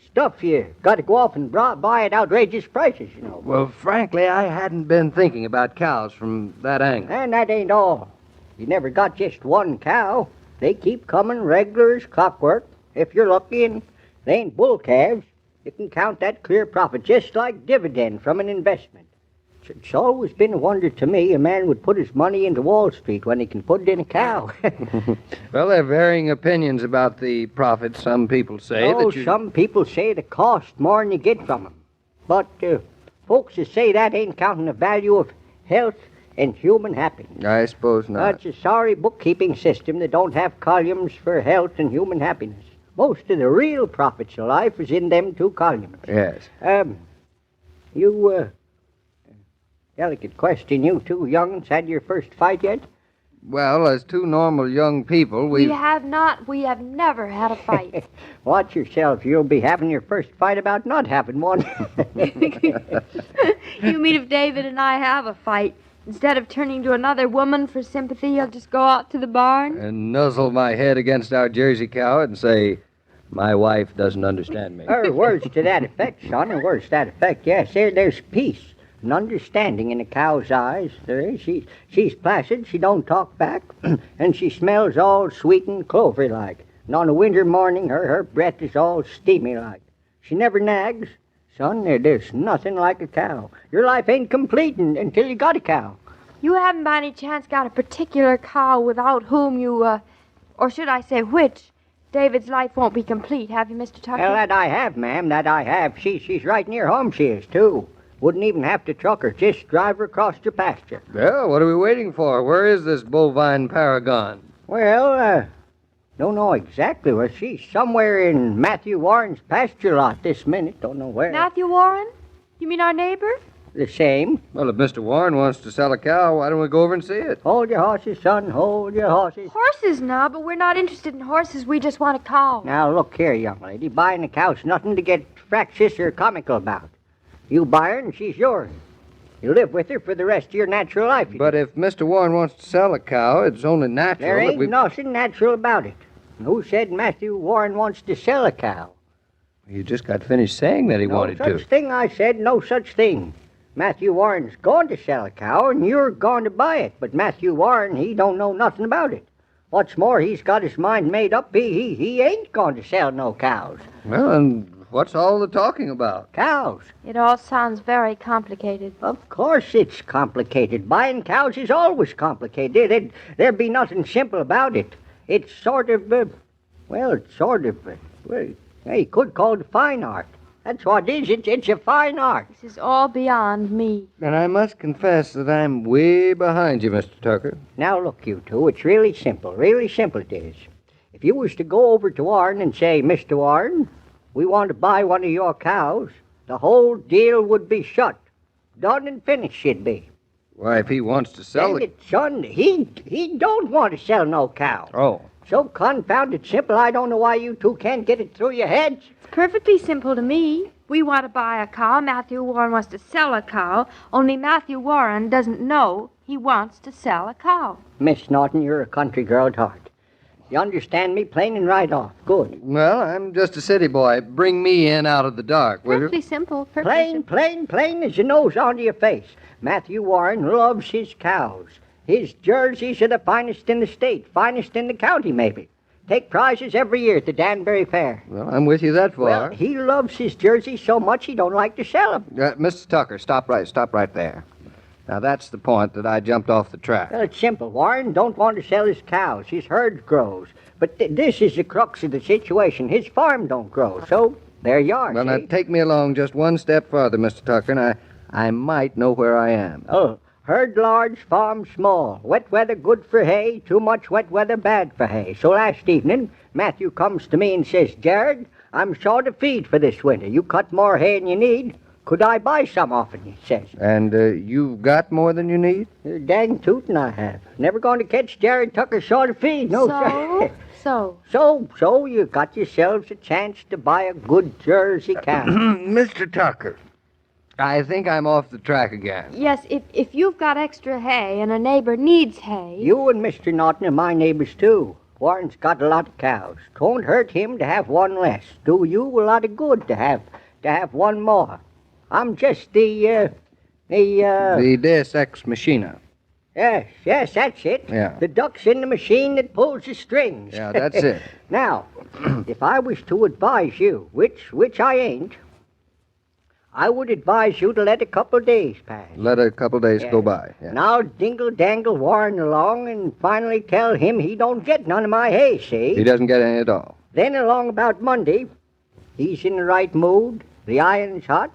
K: stuff you got to go off and buy at outrageous prices, you know.
N: Well, frankly, I hadn't been thinking about cows from that angle.
K: And that ain't all. You never got just one cow. They keep coming regular as clockwork. If you're lucky and they ain't bull calves, you can count that clear profit just like dividend from an investment. It's always been a wonder to me a man would put his money into Wall Street when he can put it in a cow.
N: Well, there are varying opinions about the profit. Some people say
K: some people say the cost more than you get from them. But folks that say that ain't counting the value of health and human happiness.
N: I suppose not.
K: That's a sorry bookkeeping system that don't have columns for health and human happiness. Most of the real profits of life is in them two columns.
N: Yes.
K: Delicate question. You two young'uns had your first fight yet?
N: Well, as two normal young people,
H: We have not. We have never had a fight.
K: Watch yourself. You'll be having your first fight about not having one.
H: You mean if David and I have a fight, instead of turning to another woman for sympathy, you'll just go out to the barn?
N: And nuzzle my head against our Jersey cow and say, my wife doesn't understand me.
K: Words to that effect, son. Words to that effect, yes. There's peace. An understanding in a cow's eyes. There is. She's placid, she don't talk back, and she smells all sweet and clovery-like. And on a winter morning, her breath is all steamy-like. She never nags. Son, there's nothing like a cow. Your life ain't complete until you got a cow.
H: You haven't by any chance got a particular cow without whom you, or should I say which, David's life won't be complete, have you, Mr. Tucker?
K: Well, that I have, ma'am, that I have. She's right near home, she is, too. Wouldn't even have to truck her, just drive her across your pasture.
N: Well, what are we waiting for? Where is this bovine paragon?
K: Well, don't know exactly where. She's somewhere in Matthew Warren's pasture lot this minute. Don't know where.
H: Matthew Warren? You mean our neighbor?
K: The same.
N: Well, if Mr. Warren wants to sell a cow, why don't we go over and see it?
K: Hold your horses, son. Hold your horses.
H: Horses now, but we're not interested in horses. We just want a cow.
K: Now, look here, young lady. Buying a cow's nothing to get fractious or comical about. You buy her and she's yours. You live with her for the rest of your natural life.
N: But if Mr. Warren wants to sell a cow, it's only natural
K: there
N: that
K: ain't nothing natural about it. And who said Matthew Warren wants to sell a cow?
N: You just got finished saying that he wanted to.
K: No such thing, I said. No such thing. Matthew Warren's going to sell a cow, and you're going to buy it. But Matthew Warren, he don't know nothing about it. What's more, he's got his mind made up. He ain't going to sell no cows.
N: Well, and what's all the talking about?
K: Cows.
H: It all sounds very complicated.
K: Of course it's complicated. Buying cows is always complicated. There'd be nothing simple about it. It's sort of, you could call it fine art. That's what it is. It's a fine art.
H: This is all beyond me.
N: And I must confess that I'm way behind you, Mr. Tucker.
K: Now, look, you two, it's really simple. Really simple it is. If you was to go over to Warren and say, Mr. Warren, we want to buy one of your cows, the whole deal would be shut. Done and finished it'd be.
N: Why, if he wants to sell it...
K: Son, he don't want to sell no cow.
N: Oh.
K: So confounded simple, I don't know why you two can't get it through your heads.
H: It's perfectly simple to me. We want to buy a cow. Matthew Warren wants to sell a cow. Only Matthew Warren doesn't know he wants to sell a cow.
K: Miss Norton, you're a country girl at heart. You understand me plain and right off. Good.
N: Well, I'm just a city boy. Bring me in out of the dark, will you?
H: Perfectly simple.
K: Plain as your nose onto your face. Matthew Warren loves his cows. His jerseys are the finest in the state, finest in the county, maybe. Take prizes every year at the Danbury Fair.
N: Well, I'm with you that far.
K: Well, he loves his jerseys so much he don't like to sell them.
N: Mr. Tucker, stop right there. Now, that's the point that I jumped off the track.
K: Well, it's simple. Warren don't want to sell his cows. His herd grows. But this is the crux of the situation. His farm don't grow, so there you are.
N: Well, now, take me along just one step farther, Mr. Tucker, and I might know where I am.
K: Oh, Herd large, farm small. Wet weather good for hay, too much wet weather bad for hay. So last evening, Matthew comes to me and says, Jared, I'm short of feed for this winter. You cut more hay than you need. Could I buy some off of you, he says.
N: And you've got more than you need?
K: Dang tootin' I have. Never going to catch Jared Tucker short of feed, no, sir. So you got yourselves a chance to buy a good Jersey cow.
N: Mr. Tucker, I think I'm off the track again.
H: Yes, if you've got extra hay and a neighbor needs hay...
K: You and Mr. Norton are my neighbors, too. Warren's got a lot of cows. 'Twon't hurt him to have one less. Do you a lot of good to have one more. I'm just the
N: Deus Ex Machina.
K: Yes, that's it.
N: Yeah.
K: The duck's in the machine that pulls the strings.
N: Yeah, that's it.
K: Now, if I was to advise you, which I ain't, I would advise you to let a couple days pass.
N: Let a couple days go by. Yeah.
K: And I'll dingle-dangle Warren along and finally tell him he don't get none of my hay, see?
N: He doesn't get any at all.
K: Then along about Monday, he's in the right mood, the iron's hot,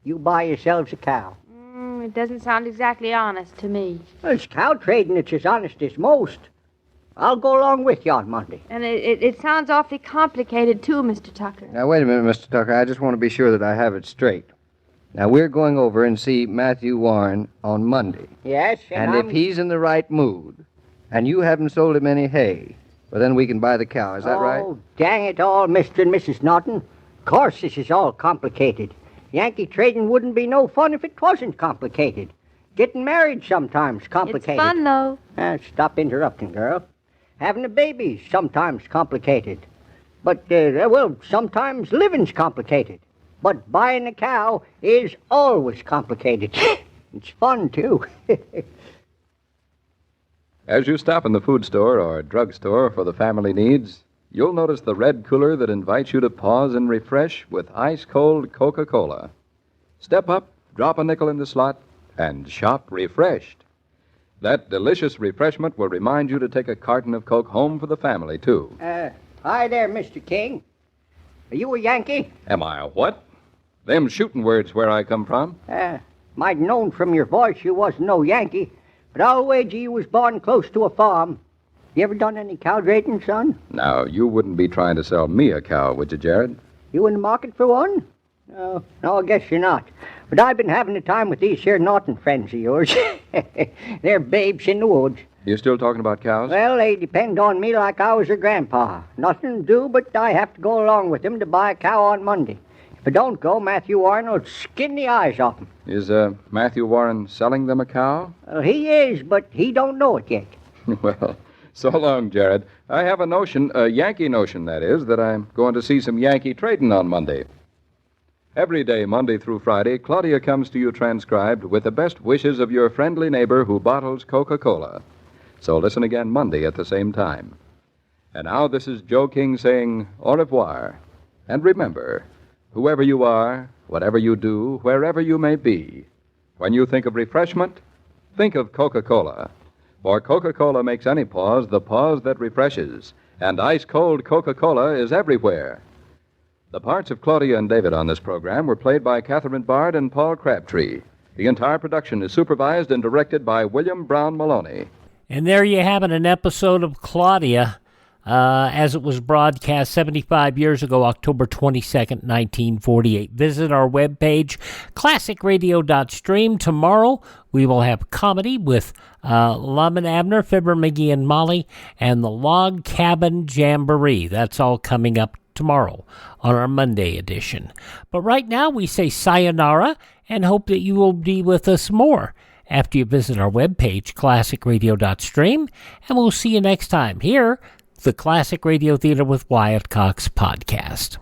K: you buy yourselves a cow.
H: It doesn't sound exactly honest to me.
K: Well, it's cow trading that's as honest as most. I'll go along with you on Monday.
H: And it sounds awfully complicated, too, Mr. Tucker.
N: Now, wait a minute, Mr. Tucker. I just want to be sure that I have it straight. Now, we're going over and see Matthew Warren on Monday.
K: Yes,
N: And if he's in the right mood, and you haven't sold him any hay, well, then we can buy the cow. Is that right?
K: Oh, dang it all, Mr. and Mrs. Norton. Of course this is all complicated. Yankee trading wouldn't be no fun if it wasn't complicated. Getting married sometimes complicated.
H: It's fun, though.
K: Stop interrupting, girl. Having a baby's sometimes complicated. But, sometimes living's complicated. But buying a cow is always complicated. It's fun, too.
J: As you stop in the food store or drugstore for the family needs, you'll notice the red cooler that invites you to pause and refresh with ice-cold Coca-Cola. Step up, drop a nickel in the slot, and shop refreshed. That delicious refreshment will remind you to take a carton of Coke home for the family, too.
K: Hi there, Mr. King. Are you a Yankee?
J: Am I a what? Them shooting words where I come from.
K: Might known from your voice you wasn't no Yankee, but I'll wager you was born close to a farm. You ever done any cow trading, son?
J: Now, you wouldn't be trying to sell me a cow, would you, Jared?
K: You in the market for one? No, I guess you're not. But I've been having a time with these here Norton friends of yours. They're babes in the woods.
J: You still talking about cows?
K: Well, they depend on me like I was their grandpa. Nothing to do, but I have to go along with them to buy a cow on Monday. If I don't go, Matthew Warren will skin the eyes off them.
J: Is Matthew Warren selling them a cow?
K: Well, he is, but he don't know it yet.
J: Well, so long, Jared. I have a notion, a Yankee notion, that is, that I'm going to see some Yankee trading on Monday. Every day, Monday through Friday, Claudia comes to you transcribed with the best wishes of your friendly neighbor who bottles Coca-Cola. So listen again Monday at the same time. And now this is Joe King saying au revoir. And remember, whoever you are, whatever you do, wherever you may be, when you think of refreshment, think of Coca-Cola. For Coca-Cola makes any pause the pause that refreshes, and ice-cold Coca-Cola is everywhere. The parts of Claudia and David on this program were played by Catherine Bard and Paul Crabtree. The entire production is supervised and directed by William Brown Maloney.
E: And there you have it, an episode of Claudia, as it was broadcast 75 years ago, October 22nd, 1948. Visit our webpage, classicradio.stream. Tomorrow we will have comedy with Lum and Abner, Fibber, McGee, and Molly, and the Log Cabin Jamboree. That's all coming up tomorrow on our Monday edition. But right now we say sayonara and hope that you will be with us more after you visit our webpage, classicradio.stream, and we'll see you next time here, the Classic Radio Theater with Wyatt Cox podcast.